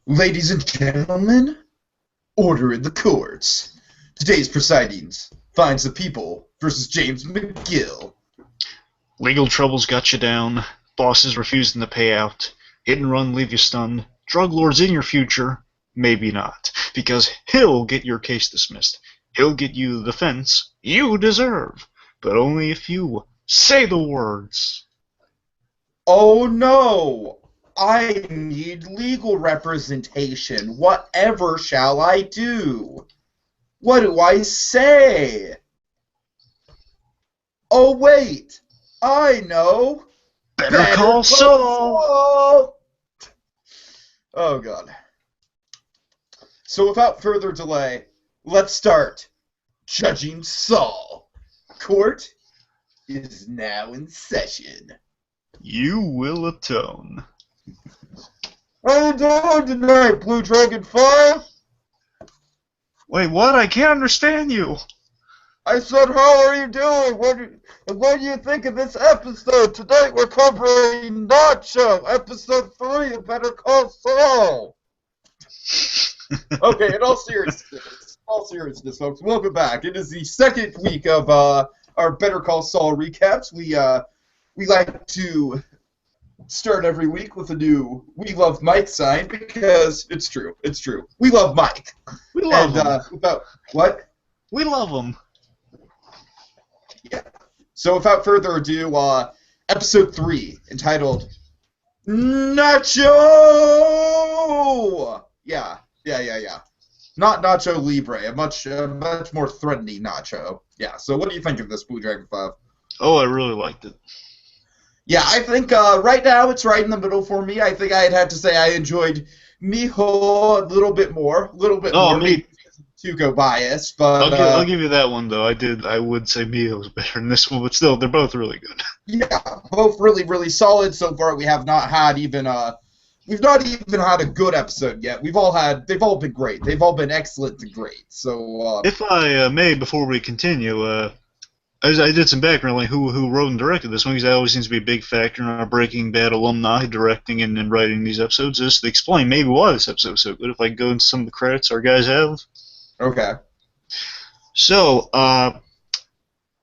Ladies and gentlemen, order in the courts. Today's proceedings finds the people versus James McGill. Legal troubles got you down. Bosses refusing to pay out. Hit and run leave you stunned. Drug lords in your future. Maybe not. Because he'll get your case dismissed. He'll get you the defense you deserve. But only if you say the words. Oh no! I need legal representation. Whatever shall I do? What do I say? Oh wait! I know! Better call Saul! Saul! Oh god. So without further delay, let's start judging Saul. Court is now in session. You will atone. How you doing tonight, BlueDragonFive? Wait, what? I can't understand you. I said, how are you doing? What do you think of this episode? Today we're covering Nacho, episode 3 of Better Call Saul. Okay, in all seriousness, folks, welcome back. It is the second week of our Better Call Saul recaps. We like to start every week with a new "We Love Mike" sign because it's true. It's true. We love Mike. We love him. What? We love him. Yeah. So without further ado, episode 3, entitled Nacho. Yeah. Not Nacho Libre, a much more threatening Nacho. Yeah. So what do you think of this, BlueDragonFive? Oh, I really liked it. Yeah, I think right now it's right in the middle for me. I think I'd have to say I enjoyed Miho a little bit more. Oh, me. Tuco bias, but I'll give you that one though. I would say Mio was better than this one, but still, they're both really good. Yeah, both really solid so far. We've not even had a good episode yet. They've all been great. They've all been excellent to great. So if I may, before we continue, I did some background, like who wrote and directed this one, because that always seems to be a big factor in our Breaking Bad alumni directing and writing these episodes. Just to explain maybe why this episode was so good, if I go into some of the credits our guys have. Okay. So,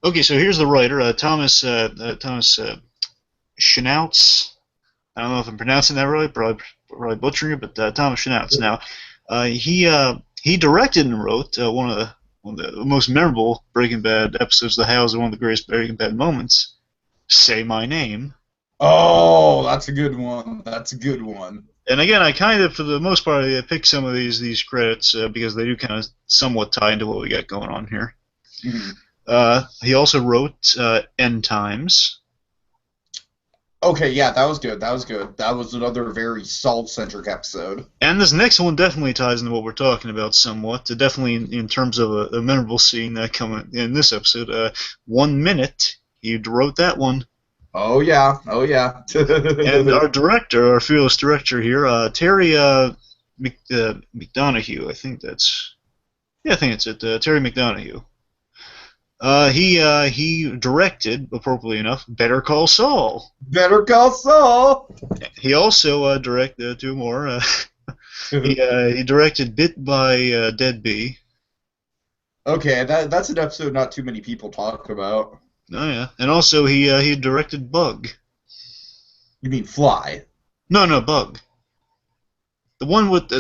okay, so here's the writer, Thomas Schnauz. I don't know if I'm pronouncing that right, probably butchering it, but Thomas Schnauz. Now, he directed and wrote one of the most memorable Breaking Bad episodes. The House, one of the greatest Breaking Bad moments. Say My Name. Oh, that's a good one. And again, I kind of, for the most part, I picked some of these credits because they do kind of somewhat tie into what we got going on here. Mm-hmm. He also wrote End Times. Okay, yeah, that was good. That was another very Saul-centric episode. And this next one definitely ties into what we're talking about somewhat. Definitely in terms of a memorable scene coming in this episode. 1 Minute. He wrote that one. Oh yeah. And our director, our fearless director here, Terry McDonough. I think it's it. Terry McDonough. He directed, appropriately enough, Better Call Saul. Better Call Saul. He also directed two more. He directed Bit by Dead Bee. Okay, that's an episode not too many people talk about. Oh yeah, and also he directed Bug. You mean Fly? No, Bug. The one with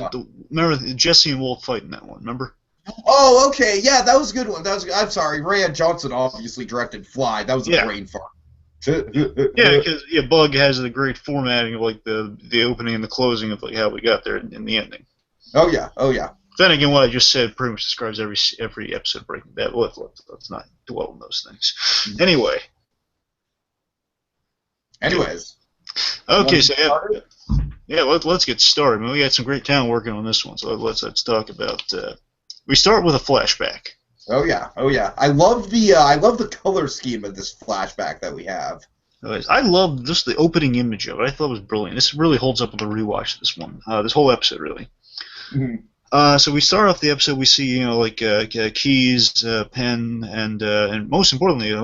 remember Jesse and Walt fighting that one? Remember? Oh, okay, yeah, that was a good one. I'm sorry, Ryan Johnson obviously directed Fly. That was a brain fart. Yeah, because Bug has the great formatting of like the opening and the closing of like how we got there in the ending. Oh yeah. Then again, what I just said pretty much describes every episode of Breaking Bad. Let's not dwell on those things. Anyways. Okay, so let's get started. I mean, we got some great talent working on this one, so let's talk about. We start with a flashback. Oh yeah. I love the color scheme of this flashback that we have. I love just the opening image of it. I thought it was brilliant. This really holds up with the rewatch. This one, this whole episode, really. Mm-hmm. So we start off the episode. We see, keys, pen, and most importantly, a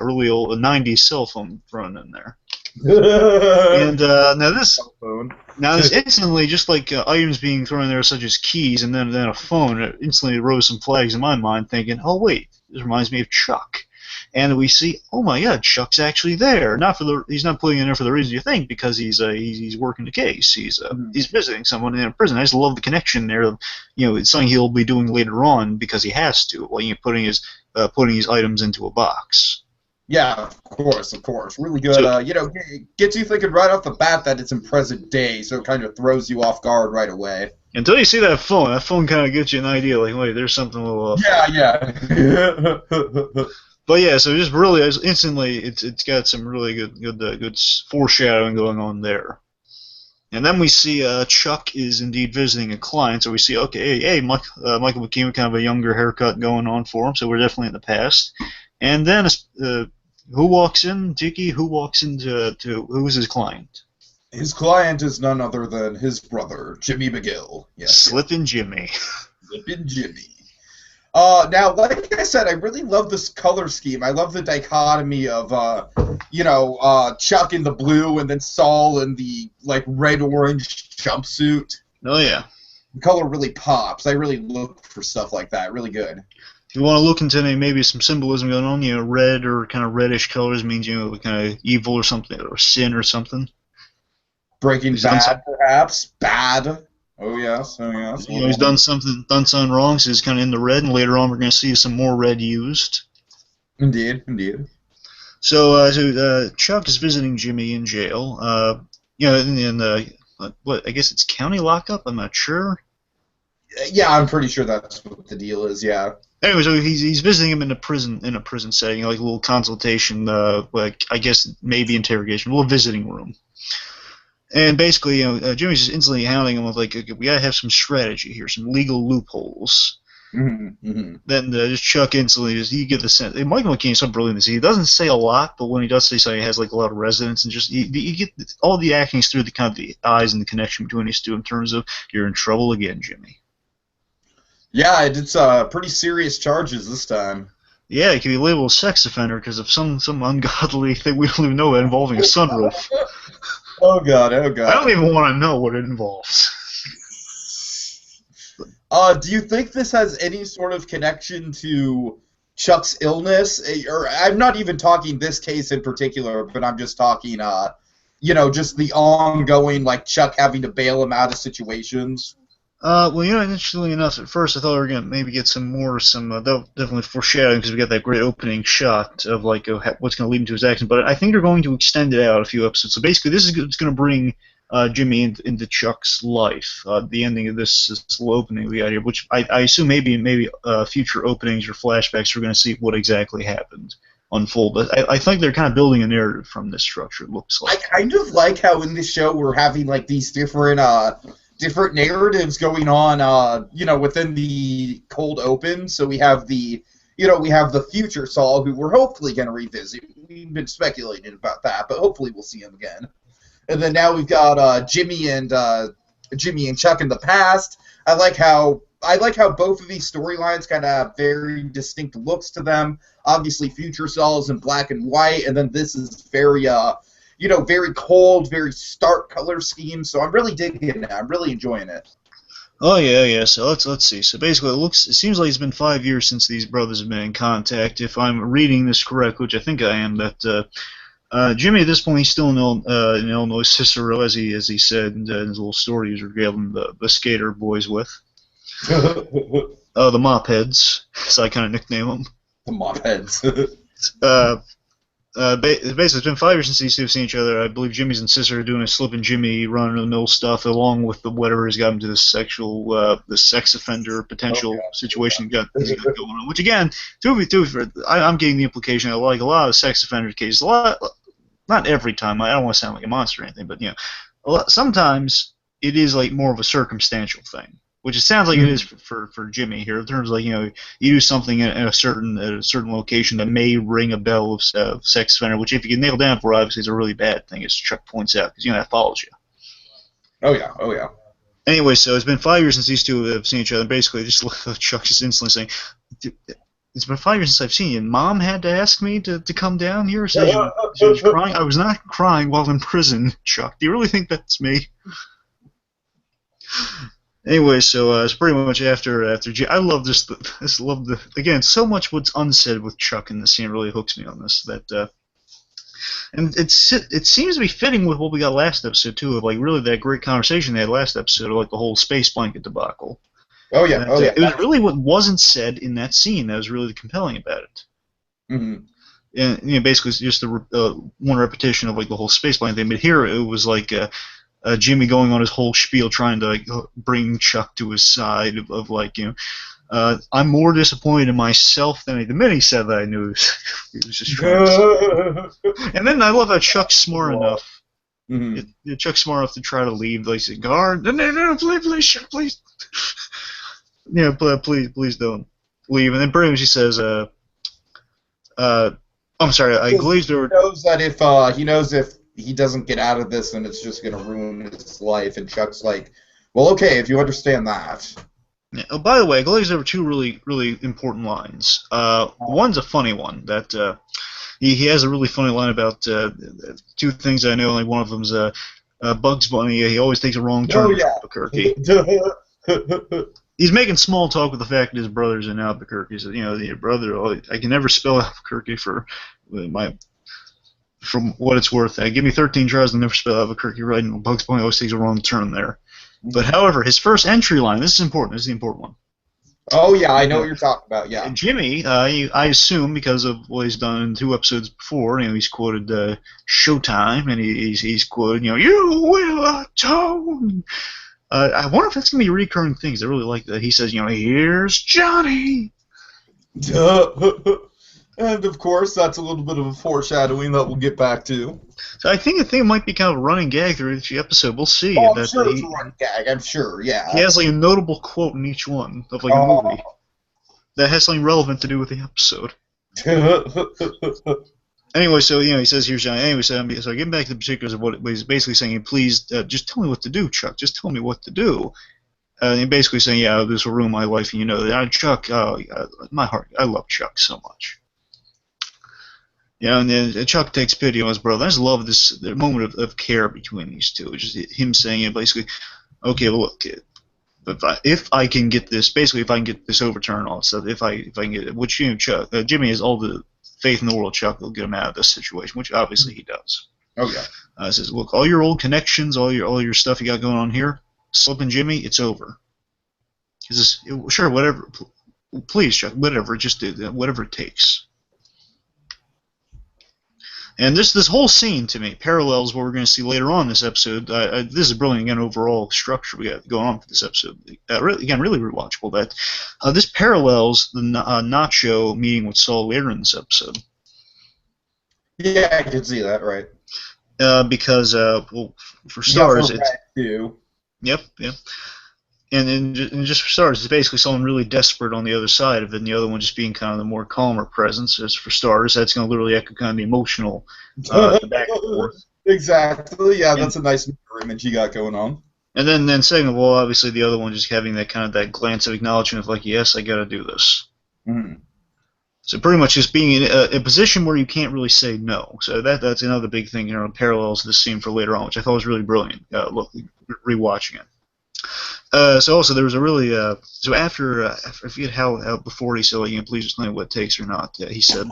really old '90s cell phone thrown in there. And now this, Now, this instantly, just like items being thrown in there, such as keys and then a phone, it instantly rose some flags in my mind, thinking, "Oh wait, this reminds me of Chuck." And we see, oh my God, Chuck's actually there. He's not putting in there for the reason you think, because he's working the case. He's visiting someone in a prison. I just love the connection there. You know, it's something he'll be doing later on because he has to, while putting his items into a box. Yeah, of course. Really good. So, gets you thinking right off the bat that it's in present day, so it kind of throws you off guard right away. Until you see that phone kind of gets you an idea, like, wait, there's something a little off. Yeah. But yeah, so just really instantly, it's got some really good foreshadowing going on there. And then we see Chuck is indeed visiting a client, so we see, okay, hey, Michael McKean with kind of a younger haircut going on for him, so we're definitely in the past. And then who walks in? Tiki, who walks into who is his client? His client is none other than his brother, Jimmy McGill. Yes. Slippin' Jimmy. Slippin' Jimmy. Now, like I said, I really love this color scheme. I love the dichotomy of, Chuck in the blue and then Saul in the, red-orange jumpsuit. Oh, yeah. The color really pops. I really look for stuff like that. Really good. If you want to look into maybe some symbolism going on, red or kind of reddish colors means, kind of evil or something, or sin or something. Breaking Bad, perhaps. Bad. Oh yes. He's done something wrong, so he's kind of in the red, and later on we're going to see some more red used. Indeed. So Chuck is visiting Jimmy in jail. What? I guess it's county lockup. I'm not sure. Yeah, I'm pretty sure that's what the deal is. Yeah. Anyway, so he's visiting him in a prison setting, like a little consultation, I guess maybe interrogation, a little visiting room. And basically, Jimmy's just instantly hounding him with, okay, we gotta have some strategy here, some legal loopholes. Mm-hmm. Then just Chuck instantly, you get the sense, Michael McKean is so brilliant in this. He doesn't say a lot, but when he does say something, he has a lot of resonance, and just you get all the acting through the kind of the eyes and the connection between these two in terms of, you're in trouble again, Jimmy. Yeah, it's pretty serious charges this time. Yeah, it could be labeled a sex offender because of some ungodly thing we don't even know about involving a sunroof. Oh god. I don't even want to know what it involves. Do you think this has any sort of connection to Chuck's illness? Or I'm not even talking this case in particular, but I'm just talking, just the ongoing, Chuck having to bail him out of situations. Interestingly enough, at first I thought we were going to maybe get some definitely foreshadowing, because we got that great opening shot of, what's going to lead into his action, but I think they're going to extend it out a few episodes. So basically, this is going to bring Jimmy into Chuck's life, the ending of this little opening we got here, which I assume maybe future openings or flashbacks we're going to see what exactly happened unfold. But I think they're kind of building a narrative from this structure, it looks like. I kind of like how in this show we're having, these different narratives going on, within the cold open. So we have the future Saul, who we're hopefully going to revisit. We've been speculating about that, but hopefully we'll see him again. And then now we've got Jimmy and Chuck in the past. I like how both of these storylines kind of have very distinct looks to them. Obviously, future Saul is in black and white, and then this is very very cold, very stark color scheme. So I'm really digging it. I'm really enjoying it. Oh yeah. So let's see. So basically, it seems like it's been 5 years since these brothers have been in contact. If I'm reading this correct, which I think I am, that Jimmy at this point he's still in Illinois, Cicero, as he said in his little story he was regaling the skater boys with. The Mopheads, so I kind of nickname them. The Mopheads. Basically, it's been 5 years since these two have seen each other. I believe Jimmy's and Cicero are doing a Slippin' Jimmy run-of-the-mill stuff, along with whatever has got him to this the sex offender potential situation he's got going on. Which again, I'm getting the implication that a lot of sex offender cases, not every time. I don't want to sound like a monster or anything, but sometimes it is more of a circumstantial thing. Which it sounds like it is for Jimmy here, in terms of you do something at a certain location that may ring a bell of sex offender, which if you can nail down for, obviously is a really bad thing, as Chuck points out, because that follows you. Oh yeah. Anyway, so it's been 5 years since these two have seen each other. Basically, Chuck just instantly saying, "It's been 5 years since I've seen you. Mom had to ask me to come down here. Says she was crying. I was not crying while in prison, Chuck. Do you really think that's me?" Anyway, so it's pretty much after I love this love the again so much what's unsaid with Chuck in the scene really hooks me on this and it seems to be fitting with what we got last episode too of like really that great conversation they had last episode of like the whole space blanket debacle. Oh yeah, It was really what wasn't said in that scene that was really compelling about it. Mm-hmm. And basically it's just one repetition of like the whole space blanket thing, but here it was like. Jimmy going on his whole spiel trying to like, bring Chuck to his side of like, I'm more disappointed in myself than the minute he said that I knew he was just trying to And then I love how Chuck's smart enough. Mm-hmm. Chuck's smart enough to try to leave. Like, say, guard, no, please, Chuck, please. Yeah, please don't leave. And then pretty much he says, I'm sorry, I glazed over. He knows if he doesn't get out of this, and it's just going to ruin his life. And Chuck's like, well, okay, if you understand that. Yeah. Oh, by the way, I glazed over two really, really important lines. One's a funny one. That he has a really funny line about two things I know. Only one of them's Bugs Bunny. He always takes a wrong turn in Albuquerque. He's making small talk with the fact that his brother's in Albuquerque. He says, your brother, I can never spell Albuquerque from what it's worth. Give me 13 tries and never spell Albuquerque right, and Bugs Bunny always takes a wrong turn there. But however, his first entry line, this is important, this is the important one. Oh yeah, I know what you're talking about, yeah. Jimmy, I assume because of what he's done in 2 episodes before, he's quoted Showtime, and he's quoted, you will atone. I wonder if that's going to be a recurring thing, because I really like that. He says, here's Johnny. And, of course, that's a little bit of a foreshadowing that we'll get back to. So I think it might be kind of a running gag through each episode. We'll see. Oh, I'm sure it's a running gag. I'm sure, yeah. He has, like, a notable quote in each one of, like, a movie that has something relevant to do with the episode. Anyway, so, he says, here's Johnny. Anyway, so getting back to the particulars of what he's basically saying, please, just tell me what to do, Chuck. Just tell me what to do. And basically saying, this will ruin my life, and Chuck, my heart, I love Chuck so much. And then Chuck takes pity on his brother. I just love this moment of care between these two. It's just him saying, basically, okay, well, look, if I can get this, basically, if I can get this overturned, all that stuff, if I can get it, which Chuck, Jimmy has all the faith in the world. Chuck will get him out of this situation, which obviously he does. Okay. Says, look, all your old connections, all your stuff you got going on here, slipping Jimmy, it's over. He says, sure, whatever, please, Chuck, whatever, just do whatever it takes. And this whole scene, to me, parallels what we're going to see later on in this episode. This is brilliant, again, overall structure we got going on for this episode. Really rewatchable. That this parallels the Nacho meeting with Saul later in this episode. Yeah, I can see that, right. Because, for stars, it's... Too. Yep. And just for starters, it's basically someone really desperate on the other side of it, and the other one just being kind of the more calmer presence. As for starters, that's going to literally echo kind of the emotional back and forth. Exactly, yeah, that's a nice mirror image you got going on. And then second of all, obviously the other one just having that kind of that glance of acknowledgement of like, yes, I got to do this. Mm-hmm. So pretty much just being in a position where you can't really say no. So that's another big thing, parallels to this scene for later on, which I thought was really brilliant. Rewatching it. So also there was a really so after I forget how before he said please just tell me what it takes or not. He said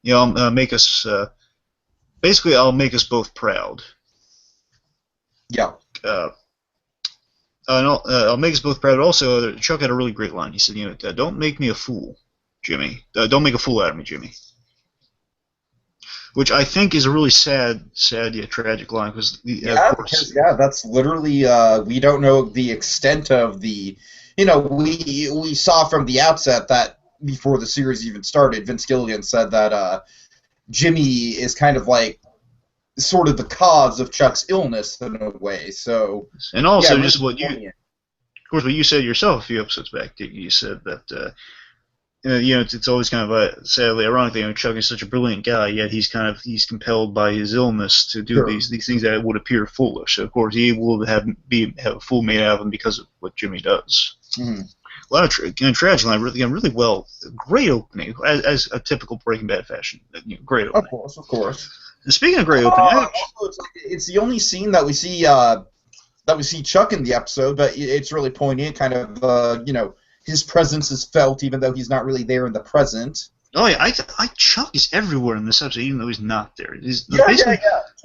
I'll make us basically I'll make us both proud. Yeah. I'll make us both proud. Also, Chuck had a really great line. He said, don't make me a fool, Jimmy. Don't make a fool out of me, Jimmy. Which I think is a really sad yet tragic line because that's literally we don't know the extent of the we saw from the outset that before the series even started, Vince Gilligan said that Jimmy is kind of like sort of the cause of Chuck's illness in a way. So and also just what you said yourself a few episodes back, you said that. It's always kind of sadly ironic. Chuck is such a brilliant guy, yet he's compelled by his illness to do these things that would appear foolish. So of course, he will have a fool made out of him because of what Jimmy does. Mm-hmm. A lot of tragic line, really well, great opening as a typical Breaking Bad fashion. Great opening. Of course. And speaking of great opening, it's the only scene that we see that we see Chuck in the episode, but it's really poignant. Kind of, his presence is felt even though he's not really there in the present. Oh yeah, Chuck is everywhere in this episode, even though he's not there. Yeah.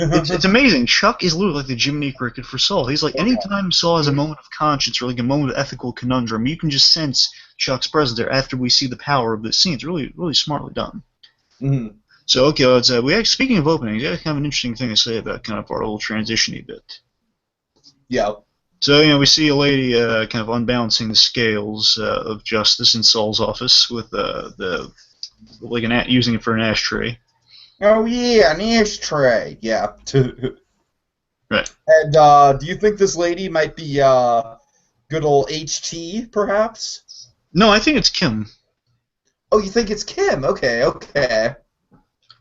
It's amazing. Chuck is literally like the Jiminy Cricket for Saul. He's like, anytime Saul has a moment of conscience or like a moment of ethical conundrum, you can just sense Chuck's presence there after we see the power of this scene. It's really, really smartly done. Mm-hmm. So okay, let's speaking of openings, I have kind of an interesting thing to say about kind of our little transition-y bit. Yeah. So we see a lady kind of unbalancing the scales of justice in Saul's office with using it for an ashtray. Oh yeah, an ashtray. Yeah. Right. And do you think this lady might be good old HT, perhaps? No, I think it's Kim. Oh, you think it's Kim? Okay.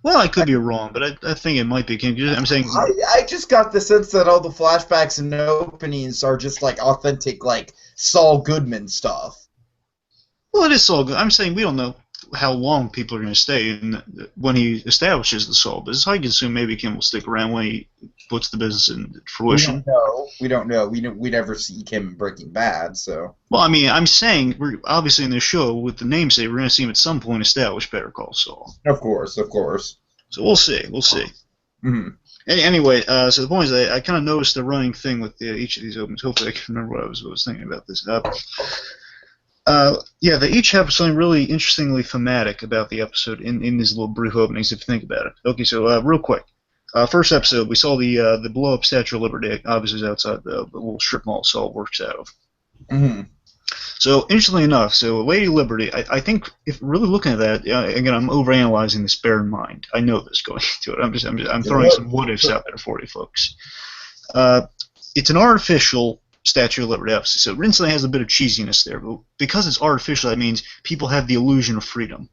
Well, I could be wrong, but I think it might be Kim. I'm saying I just got the sense that all the flashbacks and openings are just like authentic, like Saul Goodman stuff. Well, it is Saul Goodman. I'm saying we don't know how long people are going to stay when he establishes the Saul business. I can assume maybe Kim will stick around when he puts the business in fruition. We don't know. We never see Kim in Breaking Bad, so. Well, I mean, I'm saying we're obviously in the show with the namesake, we're going to see him at some point establish Better Call Saul. Of course. So we'll see. Mm-hmm. Anyway, so the point is, I kind of noticed a running thing with each of these openings. Hopefully, I can remember what I was thinking about this. They each have something really interestingly thematic about the episode in these little brief openings, if you think about it. Okay, so real quick. First episode, we saw the blow-up Statue of Liberty, obviously is outside the little strip mall Saul works out of. Mm-hmm. So, interestingly enough, Lady Liberty, I think, if really looking at that, again, I'm overanalyzing this, bear in mind. I know this going into it. I'm throwing some what-ifs out there for you folks. It's an artificial Statue of Liberty episode, so it instantly has a bit of cheesiness there, but because it's artificial, that means people have the illusion of freedom.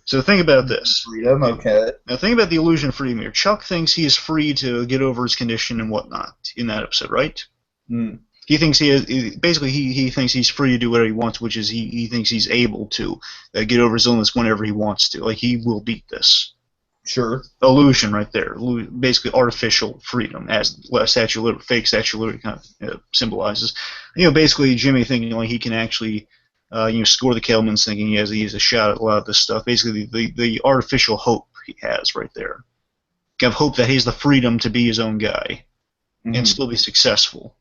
So think about this. Freedom, okay. Now think about the illusion of freedom here. Chuck thinks he is free to get over his condition and whatnot in that episode, right? Mm. He thinks he thinks he's free to do whatever he wants, which is he thinks he's able to get over his illness whenever he wants to. Like, he will beat this. Sure. Illusion right there. Basically artificial freedom, as fake Statue of Liberty kind of symbolizes. Basically Jimmy thinking like he can actually score the Kelmans, thinking he has a shot at a lot of this stuff. Basically the artificial hope he has right there. Kind of hope that he has the freedom to be his own guy and still be successful.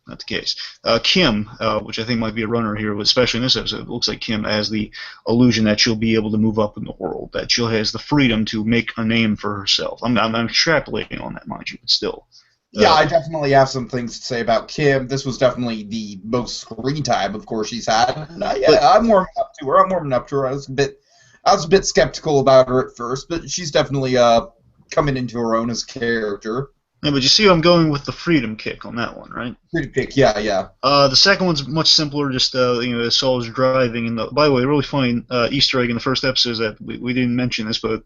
Not the case. Kim, which I think might be a runner here, especially in this episode, it looks like Kim has the illusion that she'll be able to move up in the world, that she'll has the freedom to make a name for herself. I'm extrapolating on that, mind you, but still. Yeah, I definitely have some things to say about Kim. This was definitely the most screen time, of course, she's had. I'm warming up to her. I was a bit skeptical about her at first, but she's definitely coming into her own as a character. Yeah, but you see I'm going with the freedom kick on that one, right? Freedom kick, yeah. The second one's much simpler. Just Saul's driving, and by the way, really funny Easter egg in the first episode is that we didn't mention this, but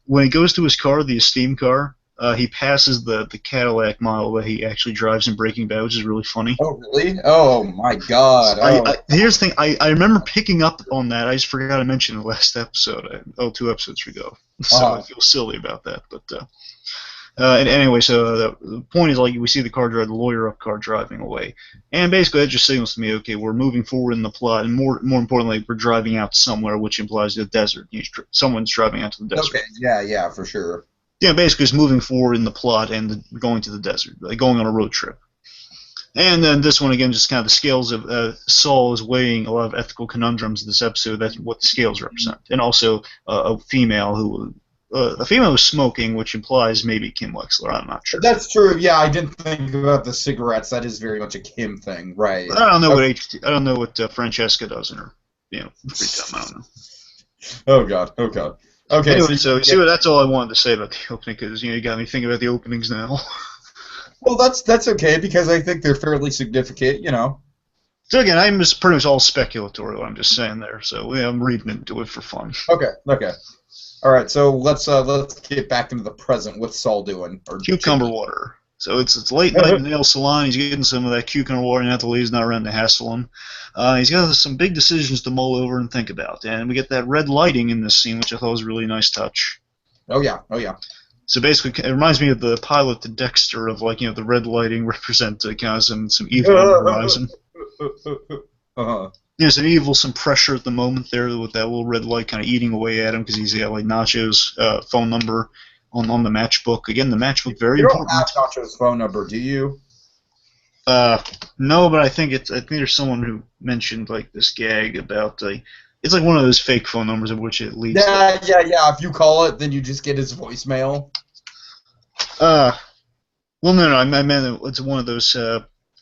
when he goes to his car, the esteemed car, he passes the Cadillac model that he actually drives in Breaking Bad, which is really funny. Oh, really? Oh my God! Here's the thing. I remember picking up on that. I just forgot to mention in the last episode. 2 episodes ago, so I feel silly about that, but. And anyway, so the point is, like, we see the lawyer up car driving away, and basically that just signals to me, okay, we're moving forward in the plot, and more importantly, we're driving out somewhere, which implies the desert. Someone's driving out to the desert. Okay, yeah, for sure. Yeah, basically it's moving forward in the plot and going to the desert, like going on a road trip. And then this one again, just kind of the scales of Saul is weighing a lot of ethical conundrums in this episode. That's what the scales represent, and also a female who. A female who's smoking, which implies maybe Kim Wexler. I'm not sure. That's true. Yeah, I didn't think about the cigarettes. That is very much a Kim thing, right? I don't know what Francesca does in her free time. I don't know. Oh God. Okay. Anyway, so see what that's all I wanted to say about the opening, because you got me thinking about the openings now. Well, that's okay, because I think they're fairly significant. So again, I'm just pretty much all speculatory. What I'm just saying there. So I'm reading into it for fun. Okay. All right, so let's get back into the present. What's Saul doing? Cucumber water. So it's late night in the nail salon. He's getting some of that cucumber water, and Nathalie's not around to hassle him. He's got some big decisions to mull over and think about, and we get that red lighting in this scene, which I thought was a really nice touch. Oh yeah. So basically, it reminds me of the pilot to Dexter of like the red lighting represent kind of some evil on the horizon. Some evil, some pressure at the moment there with that little red light kind of eating away at him because he's got like Nacho's phone number on the matchbook. Again, the matchbook very important. You don't have Nacho's phone number, do you? No, but I think there's someone who mentioned like this gag about it's like one of those fake phone numbers in which it leads. Yeah. If you call it, then you just get his voicemail. Well, no, I meant it's one of those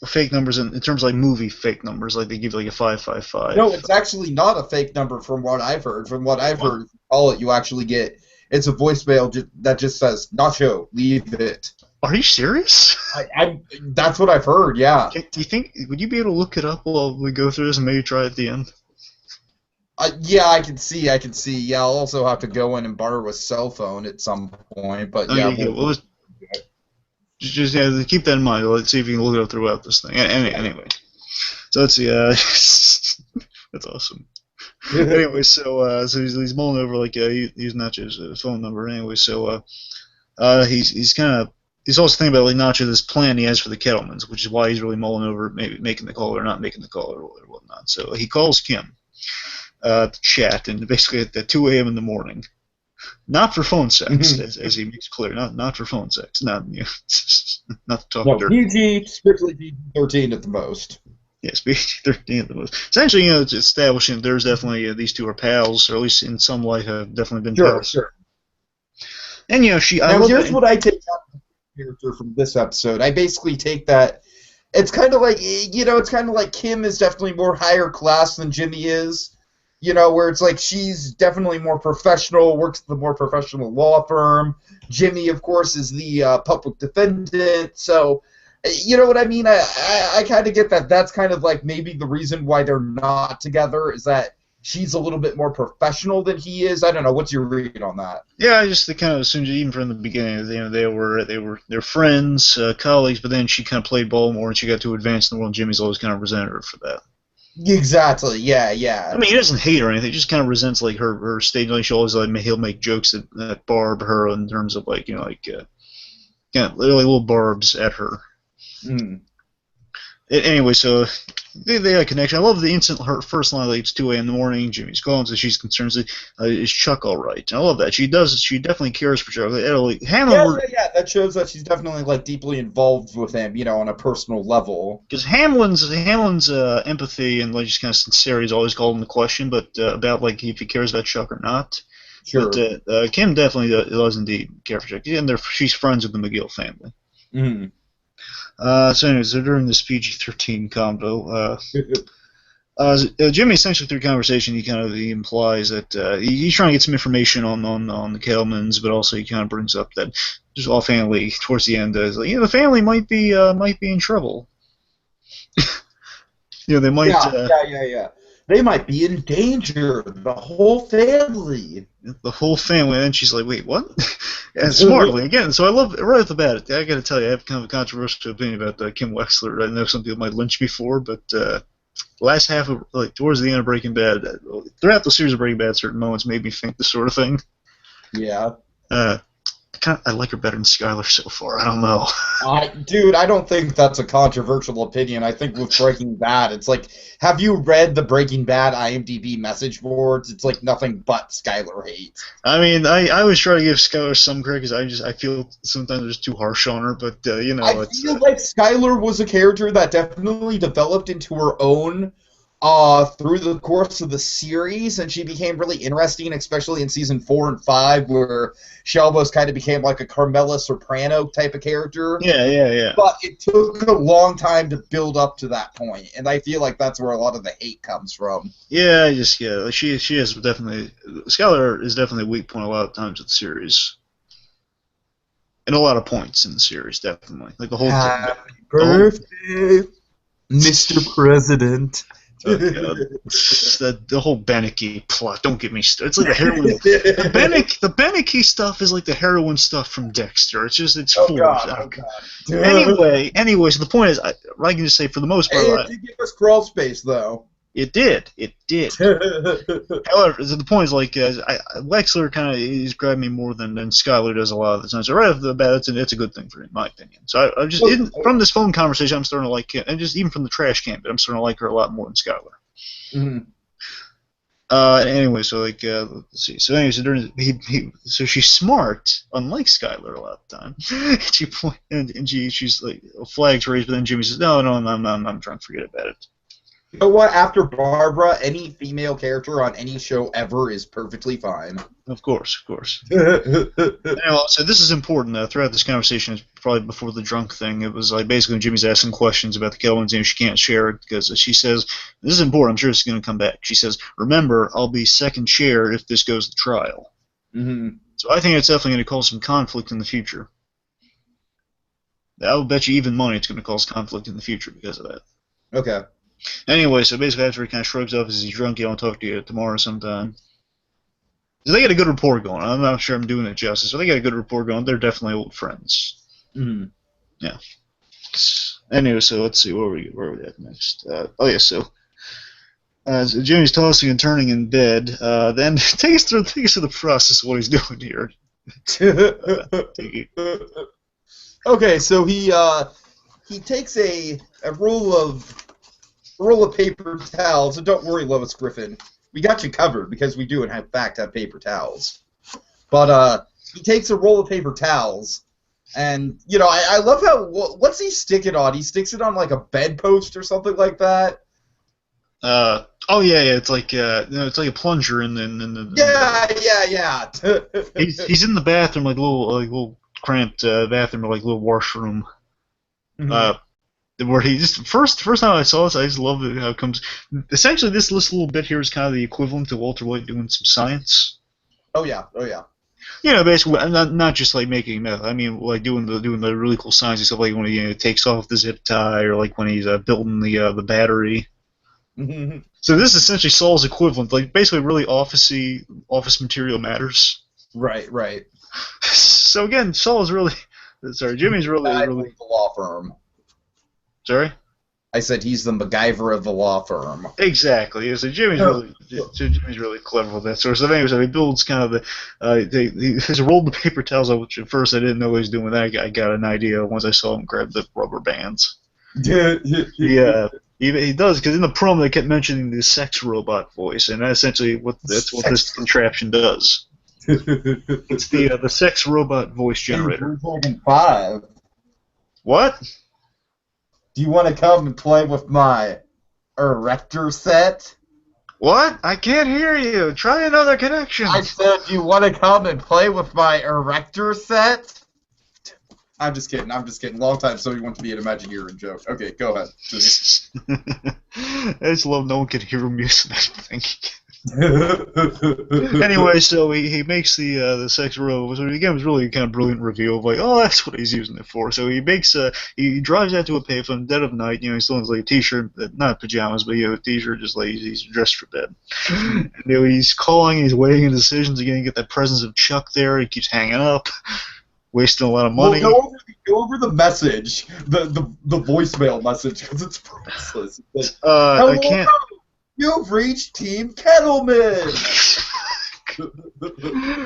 fake numbers in terms of like movie fake numbers, like they give like a 555. No, it's actually not a fake number from what I've heard. From what I've heard, if you call it, you actually get it's a voicemail that just says Nacho, leave it. Are you serious? That's what I've heard. Yeah. Do you think would you be able to look it up while we go through this and maybe try at the end? Yeah, I can see. Yeah, I'll also have to go in and borrow a cell phone at some point. But yeah, just keep that in mind. Let's see if you can look it up throughout this thing. Anyway, so let's see. That's awesome. Anyway, so he's mulling over like he's Nacho's phone number. Anyway, so he's also thinking about like Nacho this plan he has for the Kettlemans, which is why he's really mulling over maybe making the call or not making the call or whatnot. So he calls Kim to chat, and basically at 2 a.m. in the morning. Not for phone sex, as he makes clear. Not for phone sex. Not not to talk dirty. PG, strictly PG-13 at the most. Yes, PG-13 at the most. Essentially, it's establishing there's definitely these two are pals, or at least in some light have definitely been pals. Sure. And she. Here's what I take out of the character from this episode. I basically take that. It's kind of like it's kind of like Kim is definitely more higher class than Jimmy is. Where it's like she's definitely more professional, works at the more professional law firm. Jimmy, of course, is the public defendant. So, you know what I mean? I kind of get that. That's kind of like maybe the reason why they're not together is that she's a little bit more professional than he is. I don't know. What's your read on that? Yeah, I just kind of assumed even from the beginning, they're friends, colleagues, but then she kind of played ball more and she got to advance in the world. And Jimmy's always kind of resented her for that. Exactly. Yeah. I mean, he doesn't hate her or anything. He just kind of resents like her stage. Like she always he'll make jokes at Barb her in terms of literally little barbs at her. Anyway, so they had a connection. I love the instant her first line, like it's 2 a.m. in the morning. Jimmy's calling, so she's concerned. Is Chuck all right? And I love that. She definitely cares for Chuck. Yeah. That shows that she's definitely deeply involved with him, on a personal level. Because Hamlin's empathy and just kind of sincerity is always called into question, but about if he cares about Chuck or not. Sure. But Kim definitely does indeed care for Chuck, and she's friends with the McGill family. So anyways, they're during this PG-13 combo. Jimmy essentially through conversation he implies that he's trying to get some information on the Kettlemans, but also he kind of brings up that just offhandedly towards the end the family might be in trouble. They might. Yeah. They might be in danger. The whole family. The whole family. And then she's like, wait, what? And smartly, again. So I love, right off the bat, I got to tell you, I have kind of a controversial opinion about Kim Wexler. I know some people might lynch me for, but last half of, towards the end of Breaking Bad, throughout the series of Breaking Bad, certain moments made me think this sort of thing. Yeah. I like her better than Skylar so far. I don't know. Dude, I don't think that's a controversial opinion. I think with Breaking Bad, it's have you read the Breaking Bad IMDb message boards? It's nothing but Skylar hate. I mean, I always try to give Skylar some credit because I feel sometimes it's too harsh on her, but I feel like Skylar was a character that definitely developed into her own through the course of the series, and she became really interesting, especially in season 4 and 5, where she almost kind of became like a Carmela Soprano type of character. Yeah. But it took a long time to build up to that point, and I feel like that's where a lot of the hate comes from. Yeah, she is definitely Skylar is definitely a weak point a lot of times with the series, and a lot of points in the series, definitely the whole. Happy birthday, Mr. President. Oh, God. The whole Beneke plot. Don't get me started. It's like the heroin. The Beneke stuff is like the heroin stuff from Dexter. It's forced. God. Anyway, so the point is, I can just say for the most part. It did give us crawl space though. It did. It did. However, the point is, like, Wexler kind of is grabbing me more than Skylar does a lot of the time. So right off the bat, it's a good thing for me, in my opinion. So I just, from this phone conversation, I'm starting to like him. And just even from the trash can, but I'm starting to like her a lot more than Skylar. Mm-hmm. Anyway, so like, let's see. So anyway, so she's smart, unlike Skylar a lot of the time. She's like, flags raised, but then Jimmy says, no, I'm trying to forget about it. You know what? After Barbara, any female character on any show ever is perfectly fine. Of course. Anyway, so this is important. Throughout this conversation, probably before the drunk thing, it was like basically Jimmy's asking questions about the Kelvins and she can't share it because she says, this is important, I'm sure it's going to come back. She says, remember, I'll be second chair if this goes to trial. Mm-hmm. So I think it's definitely going to cause some conflict in the future. I will bet you even money it's going to cause conflict in the future because of that. Okay. Anyway, so basically after he kind of shrugs off as he's drunk, I'll talk to you tomorrow sometime. So they got a good rapport going. I'm not sure I'm doing it justice, but they got a good rapport going. They're definitely old friends. Mm-hmm. Yeah. Anyway, so let's see, where are we at next? So Jimmy's tossing and turning in bed. Then take us through the process of what he's doing here. Okay, so he takes a roll of paper towels, and don't worry, Lois Griffin, we got you covered because we do in fact have paper towels. But he takes a roll of paper towels, and you know I love how what's he stick it on? He sticks it on like a bedpost or something like that. Yeah, it's like it's like a plunger in the Yeah. He's in the bathroom, like a little cramped bathroom, or like a little washroom. Mm-hmm. Where he just first time I saw this, I just love it how it comes. Essentially, this little bit here is kind of the equivalent to Walter White doing some science. Oh yeah. You know, basically, not just like making meth. I mean, like doing the really cool science stuff, like when he takes off the zip tie, or like when he's building the battery. Mm-hmm. So this is essentially Saul's equivalent, like basically really office material matters. Right. So again, Jimmy's really the law firm. Sorry? I said he's the MacGyver of the law firm. Exactly. So Jimmy's really clever with that sort of stuff. Anyway, so he builds kind of he's rolled the paper towels out, which at first I didn't know he was doing that. I got an idea once I saw him grab the rubber bands. Yeah. He does, because in the promo they kept mentioning the sex robot voice, and that's essentially what this contraption does. It's the sex robot voice generator. BlueDragonFive. What? Do you want to come and play with my erector set? What? I can't hear you. Try another connection. I said, do you want to come and play with my erector set? I'm just kidding. Long time somebody wants to be an Imagineering joke. Okay, go ahead. I just love no one can hear him using that thing. Anyway, so he makes the sex robot. So again, it was really kind of brilliant reveal of like, oh, that's what he's using it for. So he makes he drives out to a payphone dead of night. You know, he still has like a t-shirt, not pajamas, but a t-shirt, just like he's dressed for bed. And, he's calling, he's weighing his decisions again. Get that presence of Chuck there. He keeps hanging up, wasting a lot of money. Well, go over the message, the voicemail message, because it's priceless. It's like, I can't. You've reached Team Kettleman.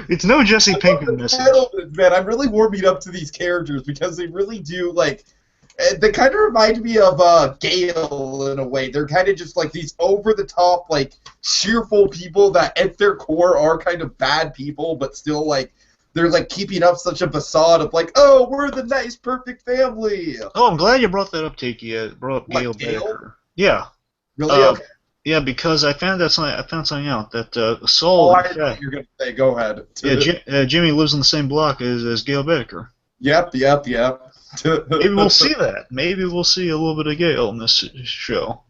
It's no Jesse Pinkman message. Kettleman, man, I'm really warming up to these characters because they really do like. They kind of remind me of Gale in a way. They're kind of just like these over-the-top, like cheerful people that at their core are kind of bad people, but still like. They're like keeping up such a facade of like, oh, we're the nice, perfect family. Oh, I'm glad you brought that up, Tiki. Brought up Gale Baker. Yeah. Really? Okay. Yeah, because I found something out that Saul. Oh, I know what you're gonna say. Go ahead. Yeah, Jimmy lives on the same block as Gale Baker. Yep. Maybe we'll see that. Maybe we'll see a little bit of Gale in this show.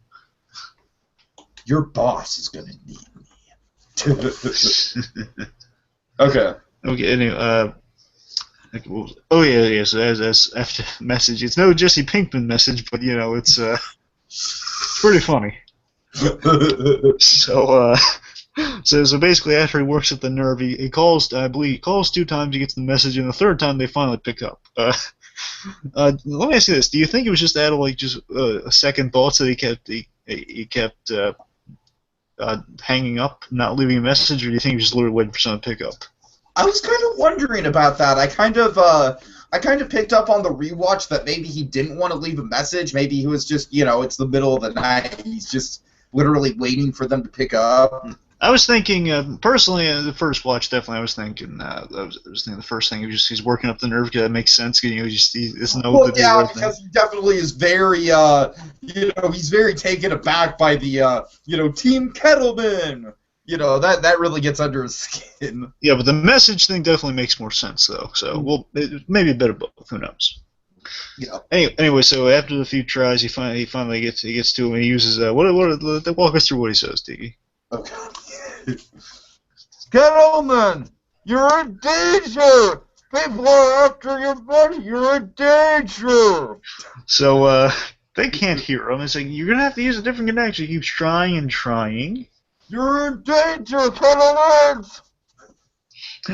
Your boss is gonna need me. Okay. Okay, anyway, so as after message, it's no Jesse Pinkman message, but it's pretty funny. So basically, after he works at the Nerve, he calls. I believe he calls 2 times. He gets the message, and the 3rd time they finally pick up. Let me ask you this: do you think it was just out of like just a second thoughts that he kept hanging up, not leaving a message, or do you think he was just literally waiting for someone to pick up? I was kind of wondering about that. I kind of picked up on the rewatch that maybe he didn't want to leave a message. Maybe he was just, it's the middle of the night. He's just literally waiting for them to pick up. I was thinking, personally, the first watch, definitely, I was thinking the first thing, he's working up the nerve, because that makes sense, he doesn't know what to do. Yeah, because he definitely is very, he's very taken aback by the, Team Kettleman. That really gets under his skin. Yeah, but the message thing definitely makes more sense, though. So, maybe a bit of both. Who knows? Yeah. Anyway, so after a few tries, he finally gets to him, and he uses walk us through what he says, Tiki. Okay. Kettleman, you're in danger. People are after your money. You're in danger. So they can't hear him. It's like, you're gonna have to use a different connection. He keeps trying and trying. You're in danger, Kettleman!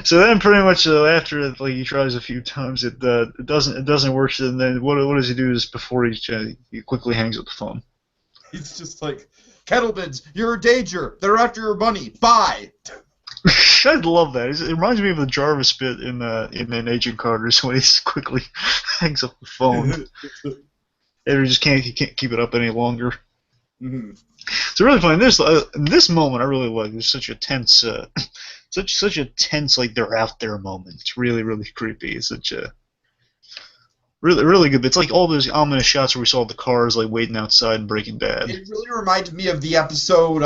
So then, pretty much, after he tries a few times, it doesn't work. And then what does he do? Is before he quickly hangs up the phone. He's just like, Kettlemans, you're in danger. They're after your money. Bye. I love that. It reminds me of the Jarvis bit in Agent Carter's when he quickly hangs up the phone. And he can't keep it up any longer. Mm-hmm. It's really funny. This moment I really like. There's such a tense, such a tense, like, they're out there moment. It's really, really creepy. It's such a really, really good. It's like all those ominous shots where we saw the cars like waiting outside in Breaking Bad. It really reminded me of the episode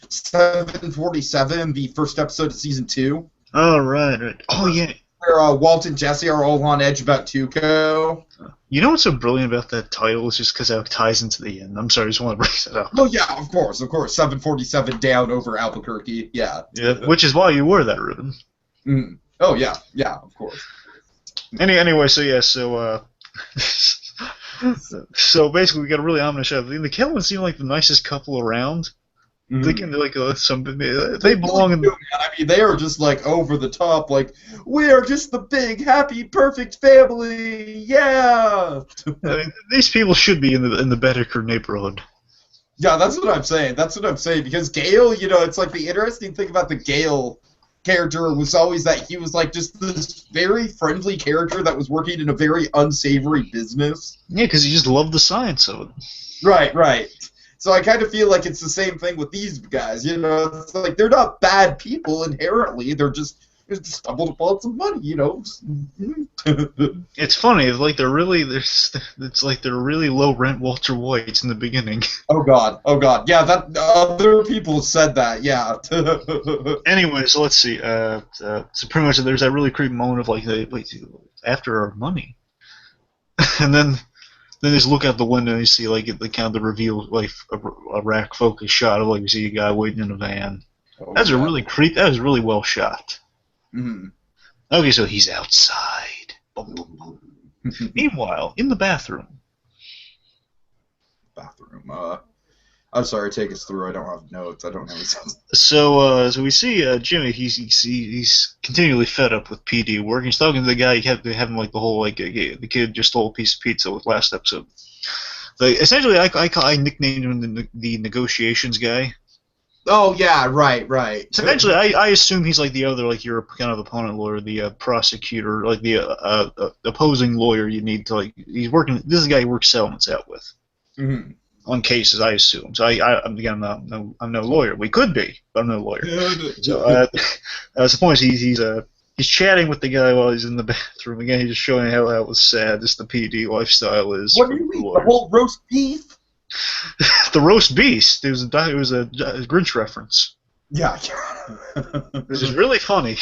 747, the first episode of season 2. Oh right. Oh yeah. Where Walt and Jesse are all on edge about Tuco. You know what's so brilliant about that title is just because how it ties into the end. I'm sorry, I just want to bring that up. Oh yeah, of course. 747 down over Albuquerque. Yeah. Yeah, which is why you wore that ribbon. Mm. Oh yeah, of course. Anyway, so so basically we got a really ominous shot. The Kellans seem like the nicest couple around. Mm-hmm. They belong in. I mean, they are just like over the top. Like, we are just the big, happy, perfect family. Yeah. I mean, these people should be in the Bedecker neighborhood. Yeah, that's what I'm saying. Because Gale, it's like the interesting thing about the Gale character was always that he was like just this very friendly character that was working in a very unsavory business. Yeah, because he just loved the science of it. Right. So I kind of feel like it's the same thing with these guys. It's like they're not bad people inherently. They just stumbled upon some money. It's funny. It's like they're really low rent Walter Whites in the beginning. Oh God. Yeah, that other people said that. Yeah. Anyway, so let's see. So pretty much there's that really creepy moment of like after our money, and then they just look out the window and you see like the kind of the reveal, like a rack focus shot of like you see a guy waiting in a van. Oh, That was really well shot. Mm-hmm. Okay, so he's outside. Boom, boom, boom. Meanwhile, in the bathroom. I'm sorry, take us through. I don't have notes. I don't have any sense. So we see Jimmy. He's continually fed up with PD work. He's talking to the guy. He kept having like the whole like the kid just stole a piece of pizza with last episode. Like essentially, I nicknamed him the negotiations guy. Oh yeah, right. So eventually, I assume he's like the other, like your kind of opponent lawyer, the prosecutor, like the opposing lawyer you need to like. He's working. This is the guy he works settlements out with. Mm-hmm. On cases, I assume. So I'm no lawyer. We could be, but I'm no lawyer. So that's the point. He's chatting with the guy while he's in the bathroom. Again, he's just showing how it was sad just the PD lifestyle is. What do you mean? The whole roast beef? The roast beast. It was a Grinch reference. Yeah. Which is really funny.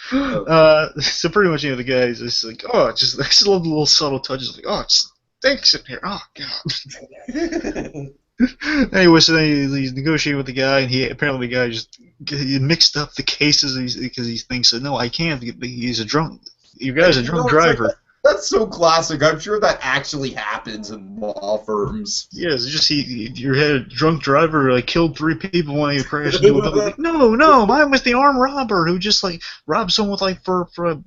So pretty much, the guy is just like, I just love the little subtle touches. Like, it stinks in here. Oh God. Anyway, so then he's negotiating with the guy, and apparently the guy he mixed up the cases because he thinks that no, I can't. He's a drunk. Your guy's a drunk driver. That's so classic. I'm sure that actually happens in law firms. Yeah, it's just you had a drunk driver like killed 3 people when he crashed into a building. Like, no, mine was the armed robber who just like robbed someone with like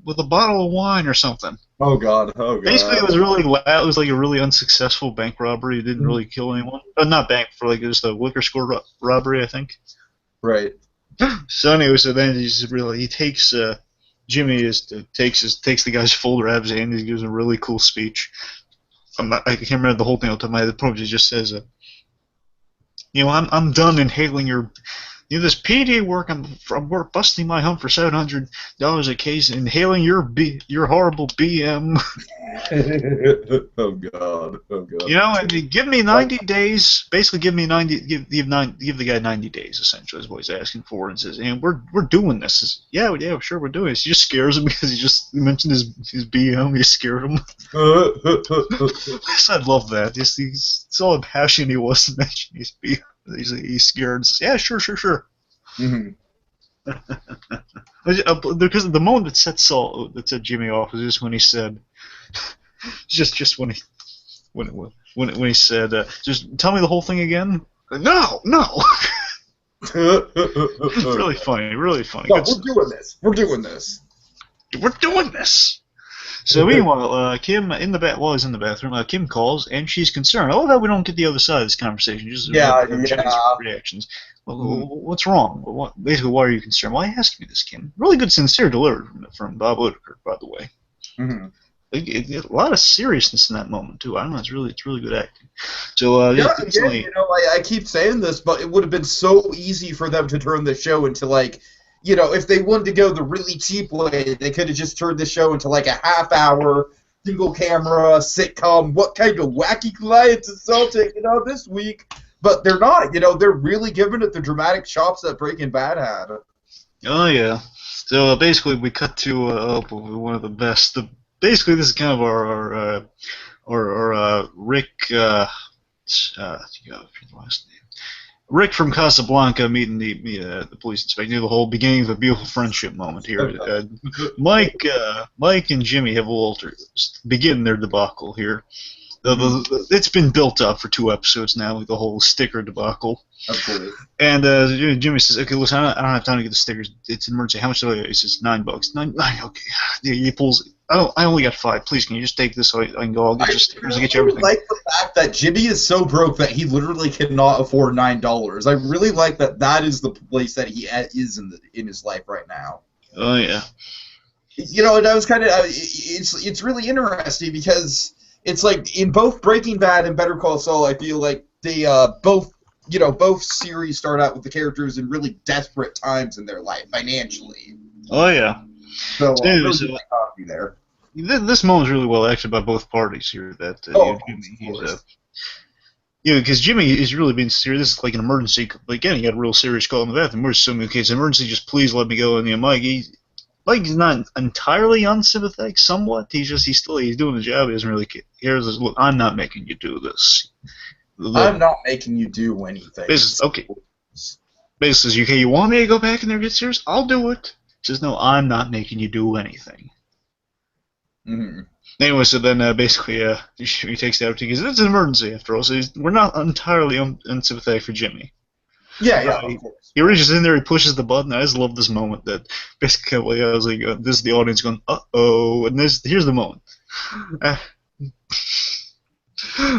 with a bottle of wine or something. Oh god, oh Basically, it god. was really loud. It was like a really unsuccessful bank robbery. It didn't really kill anyone. Not bank, for like just a liquor store robbery, I think. Right. So anyway, so then he takes Jimmy takes the guy's folder out of his hand. He gives him a really cool speech. I can't remember the whole thing off the top of my head. The point he just says, I'm done inhaling your. This PD work, I'm busting my hump for $700 a case, inhaling your horrible BM. Oh god, oh god. And give me 90 days. Basically, give the guy 90 days. Essentially, is what he's asking for, and says, "And we're doing this." Yeah, sure, we're doing this. He just scares him because he mentioned his BM. He scared him. I love that. He's so impassioned he was to mention his BM. He's scared. Says, yeah, sure. Mm-hmm. Because the moment that set Jimmy off was just when he said, just when he said, just tell me the whole thing again. No. Really funny. No, we're doing this. So meanwhile, Kim he's in the bathroom. Kim calls and she's concerned. I love how we don't get the other side of this conversation. Just Jimmy's reactions. Well, what's wrong? Basically, why are you concerned? Why ask me this, Kim? Really good, sincere delivery from Bob Odenkirk, by the way. Mm-hmm. A lot of seriousness in that moment too. I don't know. It's really good acting. So I keep saying this, but it would have been so easy for them to turn the show into like. If they wanted to go the really cheap way, they could have just turned the show into like a half-hour, single-camera sitcom. What kind of wacky clients is Saul taking on this week? But they're not. They're really giving it the dramatic chops that Breaking Bad had. Oh yeah. So basically, we cut to one of the best. Basically, this is kind of our Rick. Last name. Rick from Casablanca meeting the police inspector. The whole beginning of a beautiful friendship moment here. Mike and Jimmy have begin their debacle here. It's been built up for 2 episodes now, with the whole sticker debacle. Absolutely. And Jimmy says, "Okay, listen, I don't have time to get the stickers. It's an emergency. How much do I owe?" He says, $9. $9. Okay. He pulls. I only got 5. Please, can you just take this so I can go? I'll get you stickers and get you everything. I like the fact that Jimmy is so broke that he literally cannot afford $9. I really like that is the place that he is in his life right now. Oh yeah. And I was kind of it's really interesting because it's like in both Breaking Bad and Better Call Saul, I feel like they both series start out with the characters in really desperate times in their life financially. Oh yeah. So there. This moment's really well acted by both parties here. Because Jimmy is really being serious. This is like an emergency. Again, he got a real serious call in the bathroom. We're assuming, okay, it's an emergency. Just please let me go. And Mike's not entirely unsympathetic. Somewhat. He's doing the job. He doesn't really care. Look, I'm not making you do this. I'm not making you do anything. Okay. Basically says, okay, you want me to go back in there and get serious? I'll do it. He says, no, I'm not making you do anything. Mm-hmm. Anyway, so then basically he takes the opportunity because it's an emergency after all. So we're not entirely unsympathetic for Jimmy. Yeah, of course. He reaches in there, he pushes the button. I just love this moment that basically I was like, this is the audience going, uh-oh, and here's the moment. The